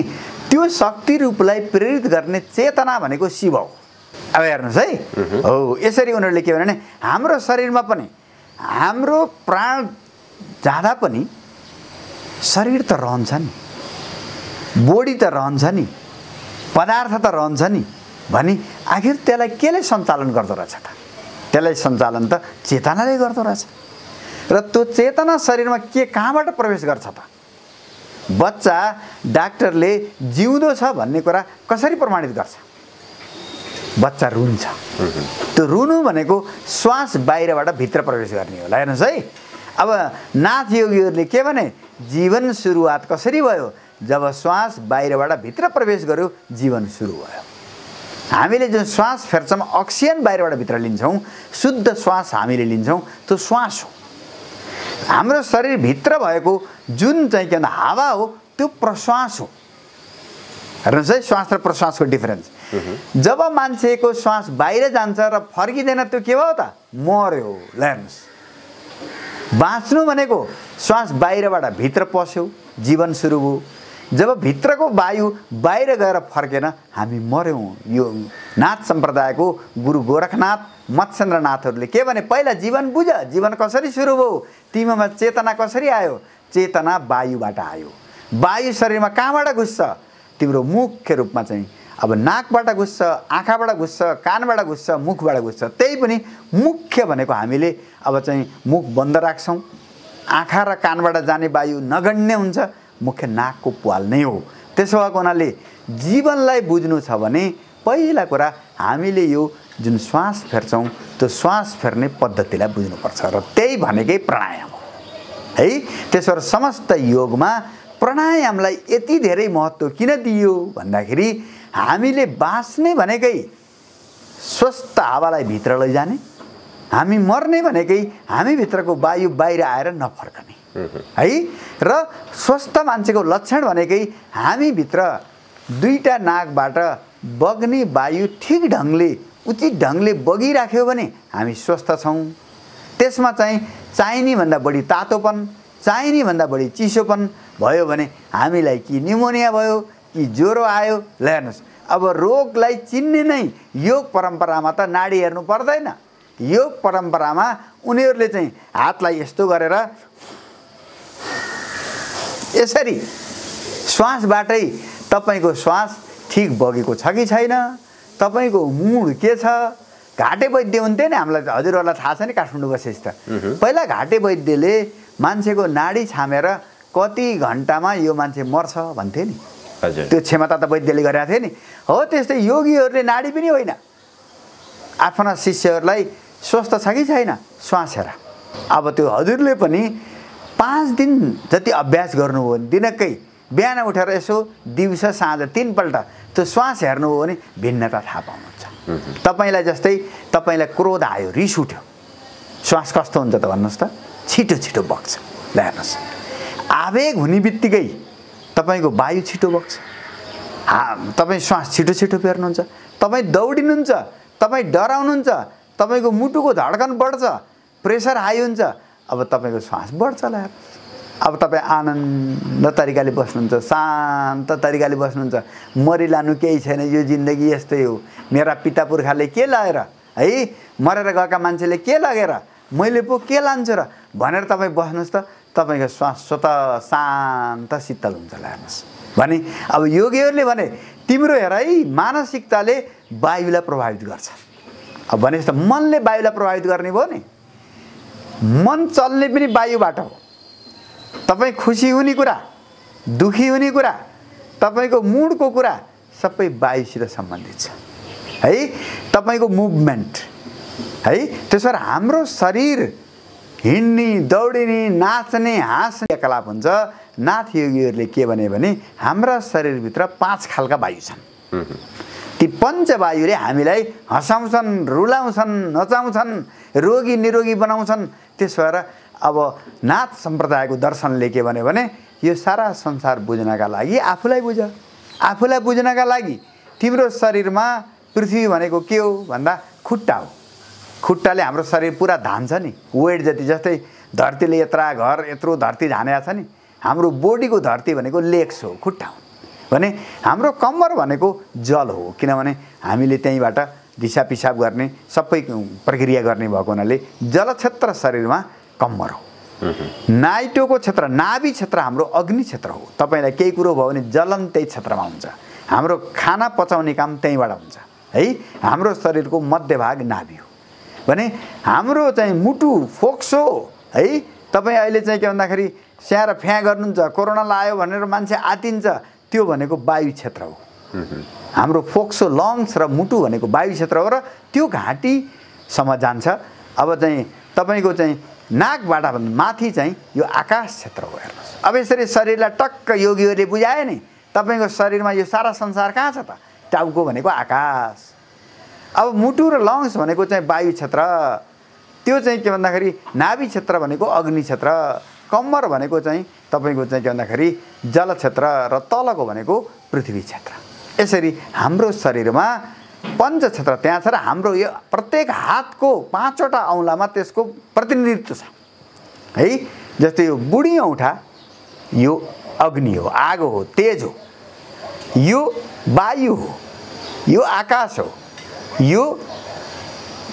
त्यो शक्ति रूपलाई प्रेरित गर्ने चेतना भनेको शिव हो अब हेर्नुस् है हो यसरी उनीहरुले के भने हाम्रो शरीरमा पनि हाम्रो प्राण जाँदा पनि शरीर त रहन्छ नि बॉडी त रहन्छ नि पदार्थ त रहन्छ नि भनी आखिर त्यसलाई केले सञ्चालन गर्दो रहेछ त त्यसलाई सञ्चालन त चेतनाले गर्दो रहेछ र त्यो चेतना शरीरमा के कहाँबाट प्रवेश गर्छ त बच्चा डाक्टरले जिउँदो छ भन्ने कुरा कसरी प्रमाणित गर्छ बच्चा रुन्छ त्यो रुनु भनेको श्वास बाहिरबाट भित्र प्रवेश गर्ने हो हेर्नुस् है अब नाथ योगीहरूले के भने जीवन सुरुवात कसरी भयो जब श्वास बाहिरबाट भित्र प्रवेश गर्यो जीवन सुरु भयो हामीले जुन श्वास फेर्छौं अक्सिजन बाहिरबाट भित्र लिन्छौं शुद्ध श्वास हामीले लिन्छौं त्यो श्वास हो हाम्रो शरीर भित्र भएको जुन चाहिँ के भन्दा हावा हो त्यो प्रश्वास हो हेर्नुस् है श्वास र प्रश्वासको डिफरेन्स जब मान्छेको श्वास बाहिर जान्छ र फर्किदैन त्यो के भयो त मर्यो ल हेर्नुस् बाँच्नु भनेको श्वास बाहिरबाट भित्र पस्यो जीवन सुरु भयो जब भित्रको वायु बाहिर गएर फर्केन हामी मर्यौं यो नाथ सम्प्रदायको गुरु गोरखनाथ मत्स्येन्द्रनाथहरूले के भने पहिला जीवन बुझ जीवन कसरी सुरु भयो तिमीमा चेतना कसरी आयो चेतना वायुबाट आयो वायु शरीरमा कहाँबाट घुस्छ तिम्रो मुख्य रूपमा चाहिँ अब नाकबाट घुस्छ आँखाबाट घुस्छ कानबाट घुस्छ मुखबाट घुस्छ त्यही पनि मुख्य भनेको हामीले अब चाहिँ मुख बन्द राख्छौं आँखा र कानबाट जाने वायु नगण्य हुन्छ मुख्य नाकको प्वाल नै हो त्यसो भएको हुनाले जीवनलाई बुझ्नु छ भने पहिला कुरा हामीले यो जुन श्वास फेर्छौं त्यो श्वास फेर्ने पद्धतिलाई बुझ्नुपर्छ र त्यही भनेकै प्राणायाम हो है त्यसो समस्त योगमा प्राणायामलाई यति धेरै महत्त्व किन दियो भन्दाखेरि हामीले बाँच्ने भनेकै स्वस्थ हावालाई भित्र लैजाने हामी मर्ने भनेकै हामी भित्रको वायु बाहिर आएर नफर्कने है र स्वस्थ मान्छेको लक्षण भनेकै हामी भित्र दुईटा नाकबाट बग्ने वायु ठीक ढंगले उचित ढंगले बगिराख्यो भने हामी स्वस्थ छौं त्यसमा चाहिँ चाहिने भन्दा बढी तातोपन चाहिने भन्दा बढी चिसोपन भयो भने हामीलाई कि न्युमोनिया भयो कि ज्वरो आयो ल हेर्नुस् अब रोगलाई चिन्ने नै योग परम्परामा त नाडी हेर्नु पर्दैन योग परम्परामा उनीहरुले चाहिँ हातलाई यस्तो गरेर यसरी श्वासबाटै तपाईको श्वास ठीक बगेको छ कि छैन तपाईको मूड के छ घाटे वैद्य हुन्थे नि हामीलाई हजुरहरुलाई थाहा छ नि काठमाडौँ बसेछ त पहिला घाटे वैद्यले मान्छेको नाडी छामेर कति घण्टामा यो मान्छे मर्छ भन्थे नि हजुर त्यो क्षमता त वैद्यले गरेका थिए नि हो त्यस्तै योगीहरुले नाडी पनि होइन आफ्ना शिष्यहरुलाई स्वस्थ छ कि छैन श्वास हेर अब त्यो हजुरले पनि 5 दिन जति अभ्यास गर्नुभयो भने दिनकै बिहान उठेर यसो दिउँसो साँझ 3 पल्ट त्यो श्वास हेर्नुभयो भने भिन्नता थाहा पाउनुहुन्छ तपाईलाई जस्तै तपाईलाई क्रोध आयो रिस उठ्यो श्वास कस्तो हुन्छ त भन्नुस् त छिटो छिटो बग्छ ल हेर्नुस् आवेग हुने बित्तिकै तपाईको वायु छिटो बग्छ तपाई श्वास छिटो छिटो फेर्नुहुन्छ तपाई दौडिनुहुन्छ तपाई डराउनुहुन्छ तपाईको मुटुको धड्कन बढ्छ प्रेसर हाई हुन्छ अब तपाईको श्वास बढ्छ ल अब तपाई आनन्द तरिकाले बस्नुहुन्छ शान्त तरिकाले बस्नुहुन्छ मरिलानु केही छैन यो जिन्दगी यस्तै हो मेरा पिता पुर्खाले के लाएर है मरेर गएका मान्छेले के लगेर मैले पो के लान्छु र भनेर तपाई बस्नुस् त तपाईको श्वास स्वतः शान्त शीतल हुन्छ ल हेर्नुस् भने अब योगीहरुले भने तिम्रो हेर है मानसिकताले वायुलाई प्रभावित गर्छ अब भनेस् त मनले वायुलाई प्रभावित गर्ने भयो नि मन चल्ने पनि वायुबाट हो तपाईँ खुसी हुने कुरा, दुखी हुने कुरा, तपाईँको मुडको कुरा सबै वायुसित सम्बन्धित छ है। तपाईँको मुभमेन्ट है, त्यसो भएर हाम्रो शरीर हिँड्ने, दौडिने, नाच्ने, हाँस्ने क्रियाकलाप हुन्छ। नाथ योगीहरूले के भने हाम्रा शरीरभित्र 5 खालका वायु छन्। ती पञ्चवायुले हामीलाई हँसाउँछन्, रुलाउँछन्, नचाउँछन्, रोगी निरोगी बनाउँछन्। त्यसो भएर अब नाथ सम्प्रदायको दर्शनले के भने यो सारा संसार बुझ्नका लागि आफूलाई बुझ, आफूलाई बुझ्नका लागि तिम्रो शरीरमा पृथ्वी भनेको के हो भन्दा खुट्टा हो। खुट्टाले हाम्रो शरीर पुरा धान्छ नि, वेट जति। जस्तै धरतीले यत्रो धरती धानेको छ नि, हाम्रो बोडीको धरती भनेको लेग्स हो, खुट्टा हो भने हाम्रो कम्मर भनेको जल हो। किनभने हामीले त्यहीँबाट दिशा पिसाब गर्ने सबै प्रक्रिया गर्ने भएको हुनाले जल क्षेत्र शरीरमा कम्मर हो। नाइटोको क्षेत्र, नाभि क्षेत्र हाम्रो अग्नि क्षेत्र हो। तपाईँलाई केही कुरो भयो भने जलन त्यही क्षेत्रमा हुन्छ। हाम्रो खाना पचाउने काम त्यहीँबाट हुन्छ है। हाम्रो शरीरको मध्यभाग नाभि हो भने हाम्रो चाहिँ मुटु फोक्सो है। तपाईँ अहिले चाहिँ के भन्दाखेरि स्याहार फ्या गर्नुहुन्छ, कोरोना लाग्यो भनेर मान्छे आतिन्छ, त्यो भनेको वायु क्षेत्र हो। हाम्रो फोक्सो, लङ्स र मुटु भनेको वायु क्षेत्र हो र त्यो घाँटीसम्म जान्छ। अब चाहिँ तपाईँको चाहिँ नाकबाट माथि चाहिँ यो आकाश क्षेत्र हो। हेर्नुहोस्, अब यसरी शरीरलाई टक्क योगीहरूले बुझायो नि, तपाईँको शरीरमा यो सारा संसार कहाँ छ त? टाउको भनेको आकाश। अब मुटु र लङ्स भनेको चाहिँ वायु क्षेत्र, त्यो चाहिँ के भन्दाखेरि नाभि क्षेत्र भनेको अग्नि क्षेत्र, कम्मर भनेको चाहिँ तपाईँको चाहिँ के भन्दाखेरि जल क्षेत्र र तलको भनेको पृथ्वी क्षेत्र। यसरी हाम्रो शरीरमा पञ्च क्षेत्र त्यहाँ छ र हाम्रो यो प्रत्येक हातको 5वटा औँलामा त्यसको प्रतिनिधित्व छ है। जस्तै यो बुढी औँठा यो अग्नि हो, आगो हो, तेज हो। यो वायु हो, यो आकाश हो, यो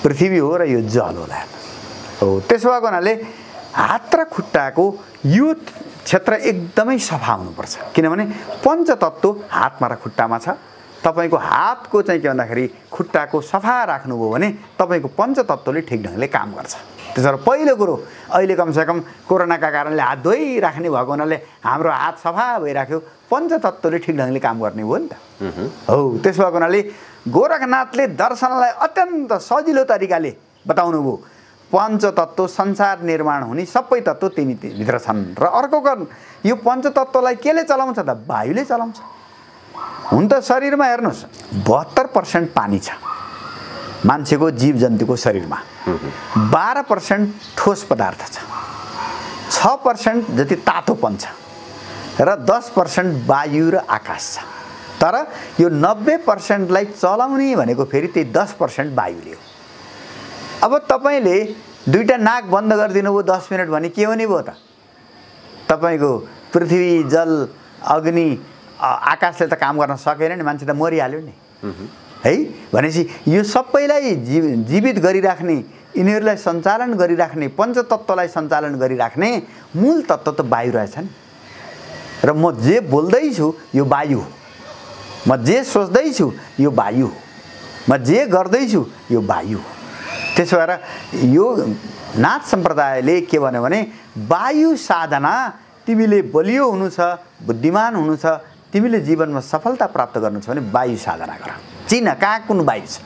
पृथ्वी हो र यो जल होला हो। त्यसो भएको हुनाले हात र खुट्टाको यो क्षेत्र एकदमै सफा हुनुपर्छ। किनभने पञ्चतत्त्व हातमा र खुट्टामा छ। तपाईँको हातको चाहिँ के भन्दाखेरि खुट्टाको सफा राख्नुभयो भने तपाईँको पञ्चतत्त्वले ठिक ढङ्गले काम गर्छ। त्यसो भएर पहिलो कुरो, अहिले कमसेकम कोरोनाका कारणले हात धोइराख्ने भएको हुनाले हाम्रो हात सफा भइराख्यो, पञ्चतत्त्वले ठिक ढङ्गले काम गर्ने हो नि त हो। त्यसो भएको हुनाले गोरखनाथले दर्शनलाई अत्यन्त सजिलो तरिकाले बताउनु भयो। पञ्चतत्त्व संसार निर्माण हुने सबै तत्त्व तिनी भित्र छन् र अर्को यो पञ्चतत्त्वलाई केले चलाउँछ त? वायुले चलाउँछ। हुन त शरीरमा हेर्नुहोस् 72% पानी छ मान्छेको, जीव जन्तुको शरीरमा। 12% ठोस पदार्थ छ, 6% जति तातोपन छ र 10% वायु र आकाश छ। तर यो 90%लाई चलाउने भनेको फेरि त्यही 10% वायुले हो। अब तपाईँले दुईटा नाक बन्द गरिदिनु भयो 10 मिनट भने के हुने भयो त? तपाईँको पृथ्वी, जल, अग्नि, आकाशले त काम गर्न सकेन नि, मान्छे त मरिहाल्यो नि है। भनेपछि यो सबैलाई जीवित गरिराख्ने, यिनीहरूलाई सञ्चालन गरिराख्ने, पञ्चतत्त्वलाई सञ्चालन गरिराख्ने मूल तत्त्व त वायु रहेछ नि। र म जे बोल्दैछु यो वायु हो, म जे सोच्दैछु यो वायु हो, म जे गर्दैछु यो वायु हो। त्यसो भएर यो नाथ सम्प्रदायले के भन्यो भने वायु साधना, तिमीले बलियो हुनु छ, बुद्धिमान हुनु छ, तिमीले जीवनमा सफलता प्राप्त गर्नु छ भने वायु साधना गर। चिन कहाँ कुन वायु छ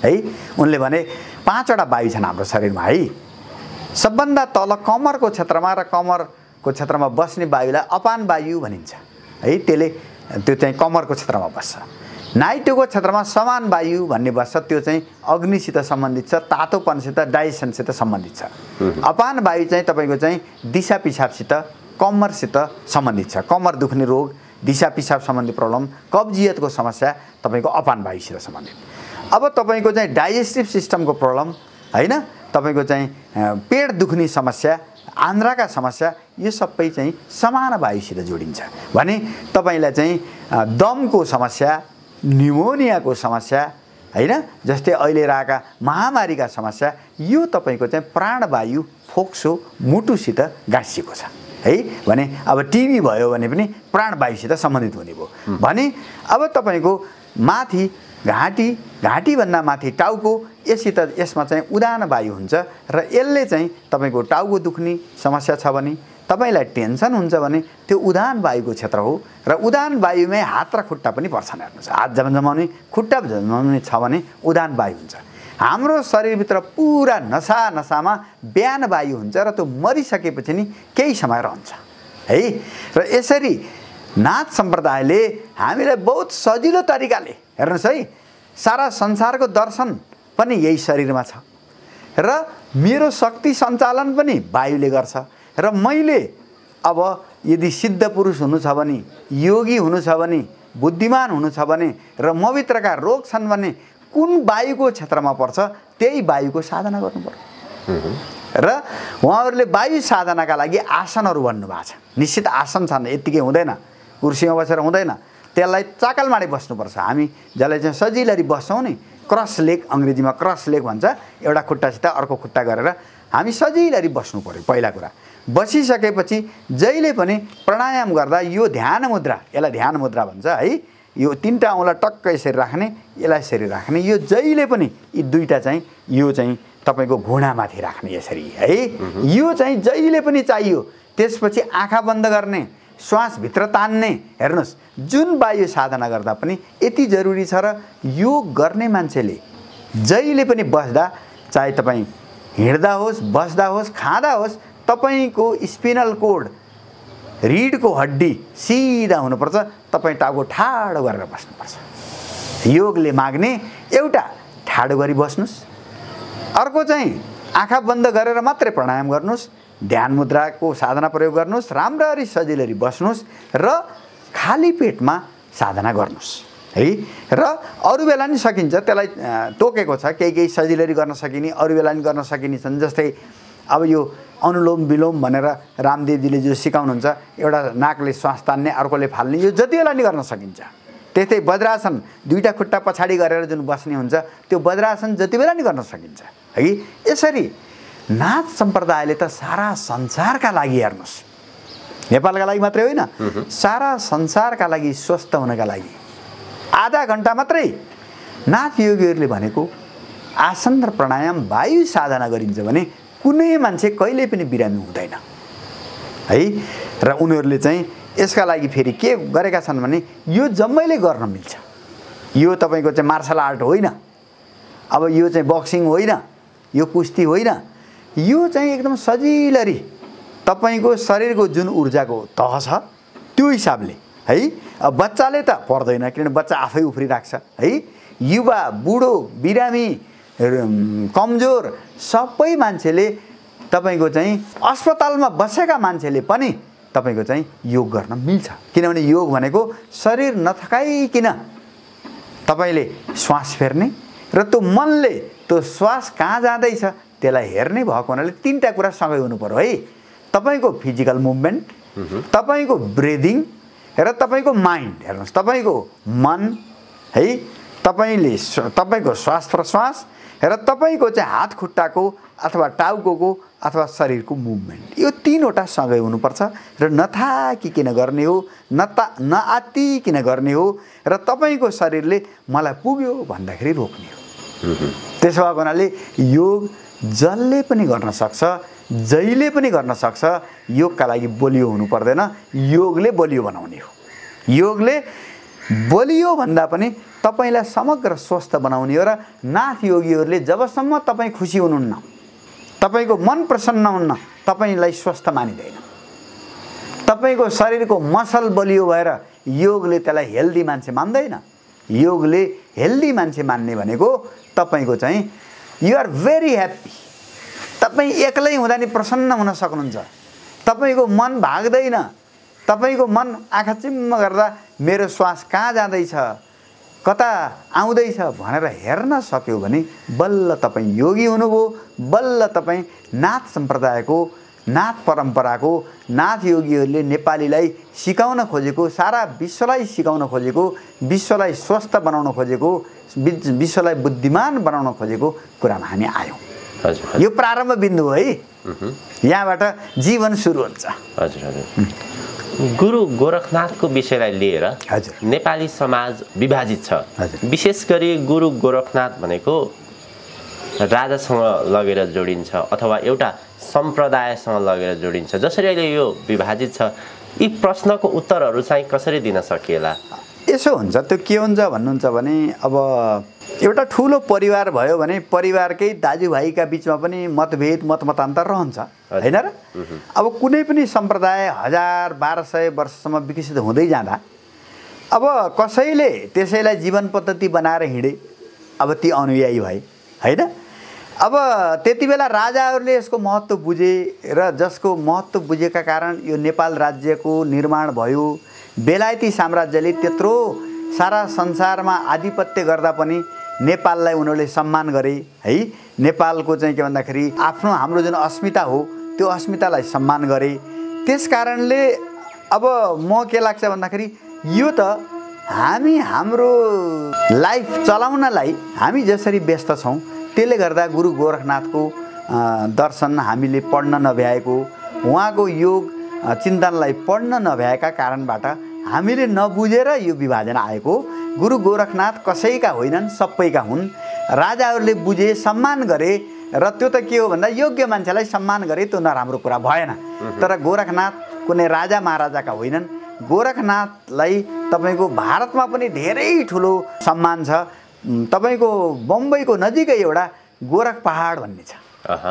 है। उनले भने 5वटा वायु छन् हाम्रो शरीरमा है। सबभन्दा तल कमरको क्षेत्रमा र कमरको क्षेत्रमा बस्ने वायुलाई अपान वायु भनिन्छ है। त्यो चाहिँ कमरको क्षेत्रमा बस्छ। नाइटोको क्षेत्रमा समान वायु भन्ने बस्छ, त्यो चाहिँ अग्निसित सम्बन्धित छ, तातोपनसित, डाइजेसनसित सम्बन्धित छ। अपान वायु चाहिँ तपाईँको चाहिँ दिशा पिसाबसित, कम्मरसित सम्बन्धित छ। कम्मर दुख्ने रोग, दिशा पिसाब सम्बन्धी प्रब्लम, कब्जियतको समस्या तपाईँको अपान वायुसित सम्बन्धित। अब तपाईँको चाहिँ डाइजेस्टिभ सिस्टमको प्रब्लम होइन, तपाईँको चाहिँ पेट दुख्ने समस्या, आन्द्राका समस्या, यो सबै चाहिँ समान वायुसित जोडिन्छ भने तपाईँलाई चाहिँ दमको समस्या, न्युमोनियाको समस्या होइन, जस्तै अहिले रहेका महामारीका समस्या, यो तपाईँको चाहिँ प्राणवायु, फोक्सो, मुटुसित गाँसिएको छ है। भने अब टिबी भयो भने पनि प्राणवायुसित सम्बन्धित हुने भयो भने अब तपाईँको माथि घाँटी, घाँटीभन्दा माथि टाउको, यसमा चाहिँ उदान वायु हुन्छ र यसले चाहिँ तपाईँको टाउको दुख्ने समस्या छ भने, तपाईलाई टेन्सन हुन्छ भने त्यो उदान वायुको क्षेत्र हो र उदान वायुमै हात र खुट्टा पनि पर्छन्। हेर्नुहोस्, हात जमाउने खुट्टा जमाउने छ भने उदान वायु हुन्छ। हाम्रो शरीरभित्र पुरा नसामा बिहान वायु हुन्छ र त्यो मरिसकेपछि नि केही समय रहन्छ है। र यसरी नाथ सम्प्रदायले हामीलाई बहुत सजिलो तरिकाले, हेर्नुहोस् है, सारा संसारको दर्शन पनि यही शरीरमा छ र मेरो शक्ति सञ्चालन पनि वायुले गर्छ र मैले अब यदि सिद्ध पुरुष हुनु छ भने, योगी हुनु छ भने, बुद्धिमान हुनु छ भने र मभित्रका रोग छन् भने कुन वायुको क्षेत्रमा पर्छ त्यही वायुको साधना गर्नु पर्यो। र उहाँहरूले वायु साधनाका लागि आसनहरू भन्नुभएको छ। निश्चित आसन छन्, यत्तिकै हुँदैन, कुर्सीमा बसेर हुँदैन, त्यसलाई चाकलमाडे बस्नुपर्छ। हामी जसलाई चाहिँ सजिलरी बस्छौँ नि, क्रस लेग, अङ्ग्रेजीमा क्रस लेग भन्छ, एउटा खुट्टासित अर्को खुट्टा गरेर हामी सजिलरी बस्नु पर्यो। पहिला कुरा बसिसकेपछि जहिले पनि प्राणायाम गर्दा यो ध्यान मुद्रा, यसलाई ध्यान मुद्रा भन्छ है, यो तीनटा औँला टक्क यसरी राख्ने, यसलाई यसरी राख्ने, यो जहिले पनि यी दुईटा चाहिँ यो चाहिँ तपाईको घुँडामाथि राख्ने यसरी है, यो चाहिँ जहिले पनि चाहियो। त्यसपछि आँखा बन्द गर्ने, श्वास भित्र तान्ने। हेर्नुहोस्, जुन वायु साधना गर्दा पनि यति जरुरी छ र योग गर्ने मान्छेले जहिले पनि बस्दा, चाहे तपाईँ हिँड्दा होस्, बस्दा होस्, खाँदा होस्, तपाईको स्पिनल कोड, रीढको हड्डी सिधा हुनुपर्छ। तपाईँ टाउको ठाडो गरेर बस्नुपर्छ। योगले माग्ने एउटा ठाडो गरी बस्नुस्, अर्को चाहिँ आँखा बन्द गरेर मात्रै प्राणायाम गर्नुस्, ध्यान मुद्राको साधना प्रयोग गर्नुस्, राम्ररी सजिलरी बस्नुस् र खाली पेटमा साधना गर्नुस् है। र अरू बेला नि सकिन्छ, त्यसलाई तोकेको छ, केही सजिलरी गर्न सकिने, अरू बेला नि गर्न सकिने छन्। जस्तै अब यो अनुलोम विलोम भनेर रामदेवजीले जो सिकाउनुहुन्छ, एउटा नाकले श्वास तान्ने, अर्कोले फाल्ने, यो जति बेला नि गर्न सकिन्छ। त्यस्तै वज्रासन, दुईटा खुट्टा पछाडि गरेर जुन बस्ने हुन्छ, त्यो वज्रासन जति बेला नि गर्न सकिन्छ है। यसरी नाथ सम्प्रदायले त सारा संसारका लागि, हेर्नुहोस्, नेपालका लागि मात्रै होइन, सारा संसारका लागि स्वस्थ हुनका लागि आधा घण्टा मात्रै नाथ योगीहरूले भनेको आसन र प्राणायाम वायु साधना गरिन्छ भने कुनै मान्छे कहिले पनि बिरामी हुँदैन है। र उनीहरूले चाहिँ यसका लागि फेरि के गरेका छन् भने यो जम्मैले गर्न मिल्छ। यो तपाईको चाहिँ मार्शल आर्ट होइन, अब यो चाहिँ बक्सिङ होइन, यो कुस्ती होइन, यो चाहिँ एकदम सजिलरी तपाईको शरीरको जुन ऊर्जाको तह छ त्यो हिसाबले है। अब बच्चाले त पर्दैन, किनभने बच्चा आफै उफ्रिराख्छ है। युवा, बुढो, बिरामी, कमजोर सबै मान्छेले तपाईको चाहिँ अस्पतालमा बसेका मान्छेले पनि तपाईको चाहिँ योग गर्न मिल्छ। किनभने योग भनेको शरीर नथकाइकन तपाईले श्वास फेर्ने र त्यो मनले त्यो श्वास कहाँ जाँदैछ त्यसलाई हेर्ने भएको हुनाले तीनटा कुरा सँगै हुनु पर्यो है। तपाईको फिजिकल मुभमेन्ट, तपाईको ब्रिदिङ र तपाईको माइन्ड। हेर्नुहोस्, तपाईको मन है, तपाईको श्वास प्रश्वास र तपाईको चाहिँ हात खुट्टाको अथवा टाउको अथवा शरीरको मुभमेन्ट, यो तीनवटा सँगै हुनुपर्छ र नथाकिकन गर्ने हो, नआत्तिकन गर्ने हो र तपाईको शरीरले मलाई पुग्यो भन्दाखेरि रोक्ने हो। त्यसो भएको हुनाले योग जसले पनि गर्न सक्छ, जहिले पनि गर्न सक्छ। योगका लागि बलियो हुनु पर्दैन, योगले बलियो बनाउने हो। योगले बलियो भन्दा पनि तपाईलाई समग्र स्वस्थ बनाउने हो। र नाथ योगीहरूले जबसम्म तपाईँ खुसी हुनुहुन्न, तपाईको मन प्रसन्न हुन्न, तपाईलाई स्वस्थ मानिँदैन। तपाईको शरीरको मसल बलियो भएर योगले त्यसलाई हेल्दी मान्छे मान्दैन। योगले हेल्दी मान्छे मान्ने भनेको तपाईको चाहिँ यु आर भेरी ह्याप्पी, तपाईँ एक्लै हुँदा नि प्रसन्न हुन सक्नुहुन्छ। तपाईको मन भाग्दैन, तपाईको मन आँखा चिम्म गर्दा मेरो श्वास कहाँ जाँदैछ, कता आउँदैछ भनेर हेर्न सक्यो भने बल्ल तपाईँ योगी हुनुभयो, बल्ल तपाईँ नाथ सम्प्रदायको, नाथ परम्पराको, नाथ योगीहरूले नेपालीलाई सिकाउन खोजेको, सारा विश्वलाई सिकाउन खोजेको, विश्वलाई स्वस्थ बनाउन खोजेको, विश्वलाई बुद्धिमान बनाउन खोजेको कुरामा हामी आयौँ। यो प्रारम्भ बिन्दु हो है, यहाँबाट जीवन सुरु हुन्छ। हजुर हजुर। गुरु गोरखनाथको विषयलाई लिएर नेपाली समाज विभाजित छ। विशेष गरी गुरु गोरखनाथ भनेको राजासँग लगेर जोडिन्छ अथवा एउटा सम्प्रदायसँग लगेर जोडिन्छ? जसरी अहिले यो विभाजित छ, यी प्रश्नको उत्तरहरू चाहिँ कसरी दिन सकिएला? यसो हुन्छ, त्यो के हुन्छ भन्नुहुन्छ भने अब एउटा ठुलो परिवार भयो भने परिवारकै दाजुभाइका बिचमा पनि मतभेद मतमतान्तर रहन्छ, होइन र? अब कुनै पनि सम्प्रदाय 1000-1200 वर्षसम्म विकसित हुँदै जाँदा अब कसैले त्यसैलाई जीवन पद्धति बनाएर हिँडे, अब ती अनुयायी भए, होइन? अब त्यति बेला राजाहरूले यसको महत्त्व बुझे र जसको महत्त्व बुझेका कारण यो नेपाल राज्यको निर्माण भयो। बेलायती साम्राज्यले त्यत्रो सारा संसारमा आधिपत्य गर्दा पनि नेपाललाई उनीहरूले सम्मान गरे, है? नेपालको चाहिँ के भन्दाखेरि आफ्नो हाम्रो जुन अस्मिता हो त्यो अस्मितालाई सम्मान गरे। त्यस कारणले अब म के लाग्छ भन्दाखेरि यो त हामी हाम्रो लाइफ चलाउनलाई हामी जसरी व्यस्त छौँ त्यसले गर्दा गुरु गोरखनाथको दर्शन हामीले पढ्न नभ्याएको, उहाँको योग चिन्तनलाई पढ्न नभ्याएका कारणबाट हामीले नबुझेर यो विभाजन आएको। गुरु गोरखनाथ कसैका होइनन्, सबैका हुन्। राजाहरूले बुझे, सम्मान गरे र त्यो त के हो भन्दा योग्य मान्छेलाई सम्मान गरे, त्यो नराम्रो कुरा भएन। तर गोरखनाथ कुनै राजा महाराजाका होइनन्। गोरखनाथलाई तपाईँको भारतमा पनि धेरै ठुलो सम्मान छ। तपाईँको बम्बईको नजिकै एउटा गोरख पहाड भन्ने छ,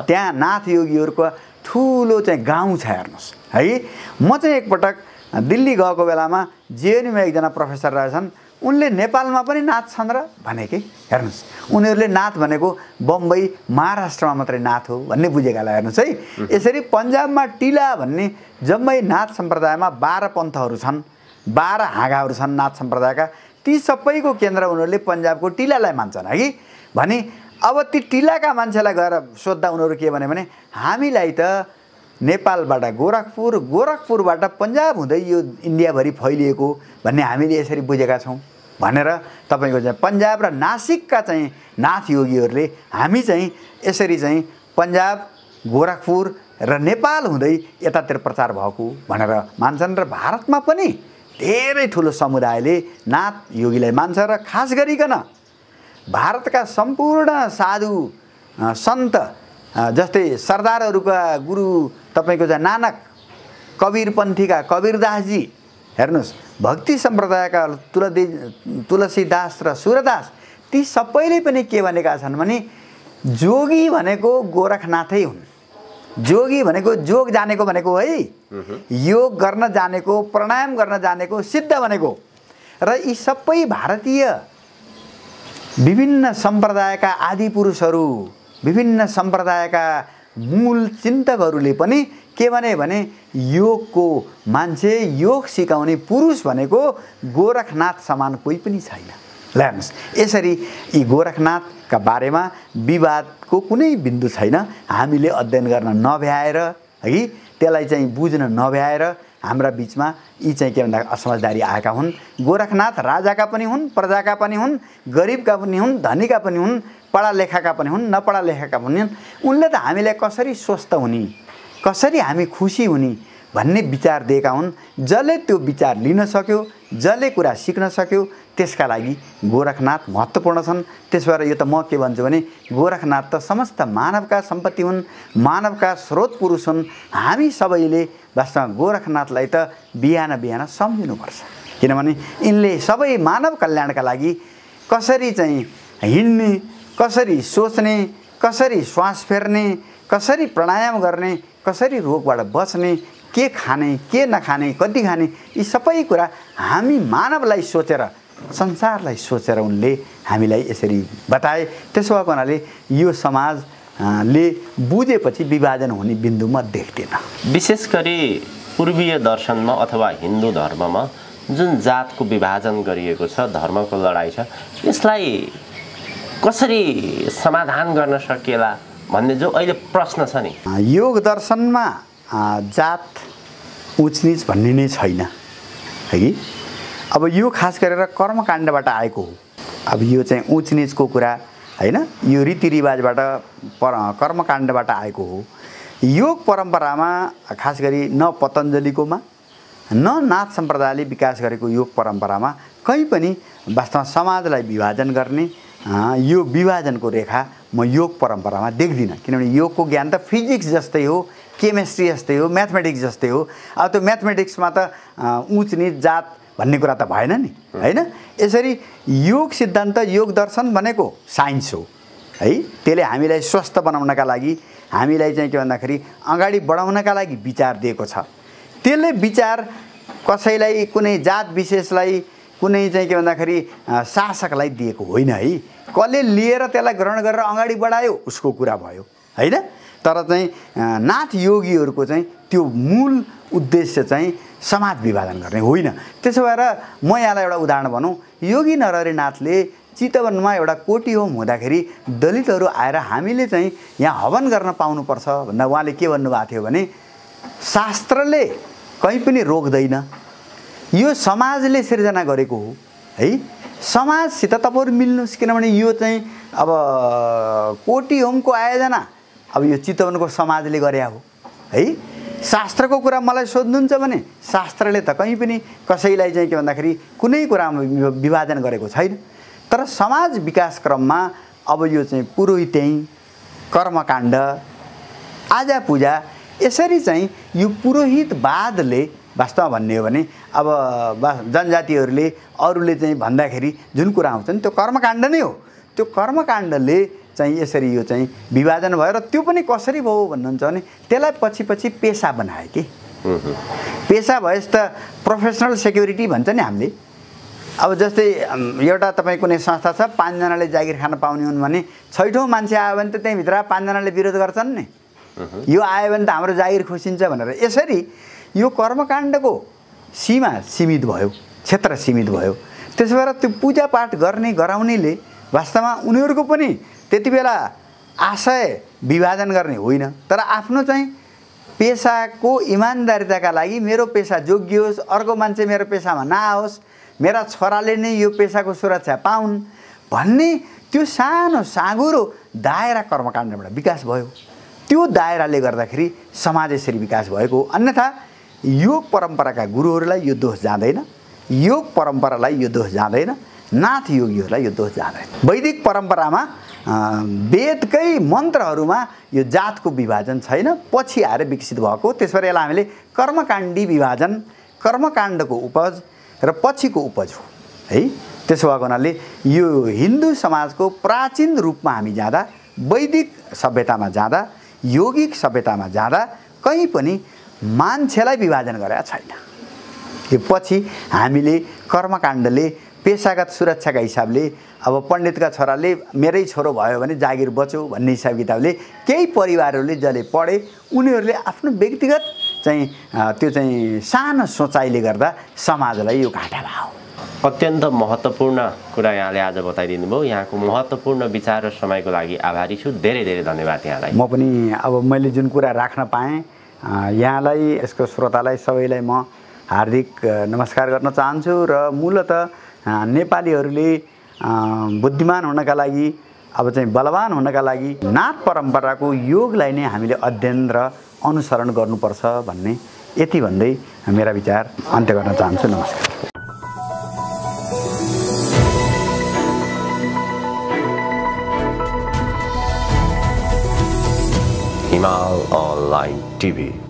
त्यहाँ नाथ योगीहरूको ठुलो चाहिँ गाउँ छ, हेर्नुहोस् है। म चाहिँ एकपटक दिल्ली गएको बेलामा जेएनयूमा एकजना प्रोफेसर रहेछन्, उनले नेपालमा पनि नाथ छन् र भने कि हेर्नुहोस्, उनीहरूले नाथ भनेको बम्बई महाराष्ट्रमा मात्रै नाथ हो भन्ने बुझेकालाई हेर्नुहोस् है। यसरी पन्जाबमा टिला भन्ने जम्मै नाथ सम्प्रदायमा 12 पन्थहरू छन्, 12 हाँगाहरू छन् नाथ सम्प्रदायका। ती सबैको केन्द्र उनीहरूले पन्जाबको टिलालाई मान्छन् है भने अब ती टिलाका मान्छेलाई गएर सोद्धा उनीहरू के भने हामीलाई त नेपालबाट गोरखपुर, गोरखपुरबाट पन्जाब हुँदै यो इन्डियाभरि फैलिएको भन्ने हामीले यसरी बुझेका छौँ भनेर तपाईँको चाहिँ पन्जाब र नासिकका चाहिँ नाथ योगीहरूले हामी चाहिँ यसरी चाहिँ पन्जाब, गोरखपुर र नेपाल हुँदै यतातिर प्रचार भएको भनेर मान्छन्। र भारतमा पनि धेरै ठुलो समुदायले नाथ योगीलाई मान्छ र खास गरिकन भारतका सम्पूर्ण साधु सन्त जस्तै सरदारहरूका गुरु तपाईँको चाहिँ नानक, कबीरपन्थीका कबीरदासजी, हेर्नुहोस् भक्ति सम्प्रदायका तुलसीदास र सूरदास, ती सबैले पनि के भनेका छन् भने जोगी भनेको गोरखनाथै हुन्। जोगी भनेको जोग जानेको भनेको है, योग गर्न जानेको, प्राणायाम गर्न जानेको, सिद्ध भनेको। र यी सबै भारतीय विभिन्न सम्प्रदायका आदि पुरुषहरू, विभिन्न सम्प्रदायका मूल चिन्तकहरूले पनि के भने योगको मान्छे, योग सिकाउने पुरुष भनेको गोरखनाथ समान कोही पनि छैन। ल हेर्नुहोस्, यसरी यी गोरखनाथका बारेमा विवादको कुनै बिन्दु छैन। हामीले अध्ययन गर्न नभ्याएर है, त्यसलाई चाहिँ बुझ्न नभ्याएर हाम्रा बिचमा यी चाहिँ के भन्दा असमझदारी आएका हुन्। गोरखनाथ राजाका पनि हुन्, प्रजाका पनि हुन्, गरिबका पनि हुन्, धनीका पनि हुन्, पढा लेखाका पनि हुन्, नपढा लेखाका पनि हुन्। उनले त हामीलाई कसरी स्वस्थ हुने, कसरी हामी खुसी हुने भन्ने विचार दिएका हुन्। जसले त्यो विचार लिन सक्यो, जसले कुरा सिक्न सक्यो, त्यसका लागि गोरखनाथ महत्त्वपूर्ण छन्। त्यसो भएर यो त म के भन्छु भने गोरखनाथ त समस्त मानवका सम्पत्ति हुन्, मानवका स्रोत पुरुष हुन्। हामी सबैले वास्तवमा गोरखनाथलाई त बिहान बिहान सम्झिनुपर्छ, किनभने यिनले सबै मानव कल्याणका लागि कसरी चाहिँ हिँड्ने, कसरी सोच्ने, कसरी श्वास फेर्ने, कसरी प्राणायाम गर्ने, कसरी रोगबाट बच्ने, के खाने, के नखाने, कति खाने, यी सबै कुरा हामी मानवलाई सोचेर, संसारलाई सोचेर उनले हामीलाई यसरी बताए। त्यसो भएको हुनाले यो समाजले बुझेपछि विभाजन हुने बिन्दु म देख्दिनँ। विशेष गरी पूर्वीय दर्शनमा अथवा हिन्दू धर्ममा जुन जातको विभाजन गरिएको छ, धर्मको लडाइँ छ, यसलाई कसरी समाधान गर्न सकिएला भन्ने जो अहिले प्रश्न छ नि। योग दर्शनमा जात उचनिच भन्ने नै छैन है कि। अब यो खास गरेर कर्मकाण्डबाट आएको हो। अब यो चाहिँ उचनिचको कुरा होइन, यो रीतिरिवाजबाट कर्मकाण्डबाट आएको हो। योग परम्परामा खास गरी न पतञ्जलिकोमा न नाथ सम्प्रदायले विकास गरेको योग परम्परामा कहीँ पनि वास्तवमा समाजलाई विभाजन गर्ने यो विभाजनको रेखा म योग परम्परामा देख्दिनँ। किनभने योगको ज्ञान त फिजिक्स जस्तै हो, केमिस्ट्री जस्तै हो, म्याथमेटिक्स जस्तै हो। अब त्यो म्याथमेटिक्समा त उच निच जात भन्ने कुरा त भएन नि, हैन? यसरी योग सिद्धान्त, योग दर्शन भनेको साइन्स हो है। त्यसले हामीलाई स्वस्थ बनाउनका लागि, हामीलाई चाहिँ के भन्दाखेरि अगाडि बढाउनका लागि विचार दिएको छ। त्यसले विचार कसैलाई, कुनै जात विशेषलाई, कुनै चाहिँ के भन्दाखेरि शासकलाई दिएको होइन है। कसले लिएर त्यसलाई ग्रहण गरेर अगाडि बढायो उसको कुरा भयो, हैन? तर चाहिँ नाथ योगीहरूको चाहिँ त्यो मूल उद्देश्य चाहिँ समाज विभाजन गर्ने होइन। त्यसो भएर म यहाँलाई एउटा उदाहरण भनौँ, योगी नरहरिनाथले चितवनमा एउटा कोटी होम हुँदाखेरि दलितहरू आएर हामीले चाहिँ यहाँ हवन गर्न पाउनुपर्छ भन्दा उहाँले के भन्नुभएको थियो भने शास्त्रले कहीँ पनि रोक्दैन, यो समाजले सिर्जना गरेको हो है। समाजसित तपाईँहरू मिल्नुहोस्। किनभने यो चाहिँ अब कोटी होमको आयोजना अब यो चितवनको समाजले गरे हो है। शास्त्रको कुरा मलाई सोध्नुहुन्छ भने शास्त्रले त कहीँ पनि कसैलाई चाहिँ के भन्दाखेरि कुनै कुरामा विभाजन गरेको छैन। तर समाज विकास क्रममा अब यो चाहिँ पुरोहित्याइ, कर्मकाण्ड, आजा पूजा, यसरी चाहिँ यो पुरोहितवादले वास्तवमा भन्ने हो भने अब जनजातिहरूले अरूले चाहिँ भन्दाखेरि जुन कुरा आउँछन् त्यो कर्मकाण्ड नै हो। त्यो कर्मकाण्डले चाहिँ यसरी यो चाहिँ विभाजन भयो। र त्यो पनि कसरी भयो भन्नुहुन्छ भने त्यसलाई पछि पछि पेसा बनायो कि। पेसा भएपछि त प्रोफेसनल सेक्युरिटी भन्छ नि हामीले। अब जस्तै एउटा तपाईँ कुनै संस्था छ, 5 जनाले जागिर खान पाउने हुन् भने 6औं मान्छे आयो भने त त्यहीँभित्र 5 जनाले विरोध गर्छन् नि। यो आयो भने त हाम्रो जागिर खुसिन्छ भनेर। यसरी यो कर्मकाण्डको सीमा सीमित भयो, क्षेत्र सीमित भयो। त्यसो भएर त्यो पूजापाठ गर्ने गराउनेले वास्तवमा उनीहरूको पनि त्यति बेला आशय विभाजन गर्ने होइन, तर आफ्नो चाहिँ पेसाको इमान्दारिताका लागि मेरो पेसा जोगियोस्, अर्को मान्छे मेरो पेसामा नआओस्, मेरा छोराले नै यो पेसाको सुरक्षा पाउन् भन्ने त्यो सानो साँगुरो दायरा कर्मकाण्डबाट विकास भयो। त्यो दायराले गर्दाखेरि समाज यसरी विकास भएको। अन्यथा योग परम्पराका गुरुहरूलाई यो दोष जाँदैन, योग परम्परालाई यो दोष जाँदैन, नाथ योगीहरूलाई यो दोष जाँदैन। वैदिक परम्परामा वेदकै मन्त्रहरूमा यो जातको विभाजन छैन, पछि आएर विकसित भएको। त्यसबाट यसलाई हामीले कर्मकाण्डी विभाजन, कर्मकाण्डको उपज र पछिको उपज हो है। त्यसो भएको हुनाले यो हिन्दू समाजको प्राचीन रूपमा हामी जाँदा, वैदिक सभ्यतामा जाँदा, यौगिक सभ्यतामा जाँदा कहीँ पनि मान्छेलाई विभाजन गरेका छैन। यो पछि हामीले कर्मकाण्डले पेसागत सुरक्षाका हिसाबले अब पण्डितका छोराले मेरै छोरो भयो भने जागिर बच्यो भन्ने हिसाब किताबले केही परिवारहरूले जसले पढे उनीहरूले आफ्नो व्यक्तिगत चाहिँ त्यो चाहिँ सानो सोचाइले गर्दा समाजलाई यो घाटा भयो। अत्यन्त महत्त्वपूर्ण कुरा यहाँले आज बताइदिनु भयो। यहाँको महत्त्वपूर्ण विचार र समयको लागि आभारी छु। धेरै धेरै धन्यवाद यहाँलाई। म पनि अब मैले जुन कुरा राख्न पाएँ यहाँलाई, यसको श्रोतालाई सबैलाई म हार्दिक नमस्कार गर्न चाहन्छु। र मूलतः नेपालीहरूले बुद्धिमान हुनका लागि, अब चाहिँ बलवान हुनका लागि नाथ परम्पराको योगलाई नै हामीले अध्ययन र अनुसरण गर्नुपर्छ भन्ने यति भन्दै मेरा विचार अन्त्य गर्न चाहन्छु। नमस्कार। हिमाल अनलाइन टिभी।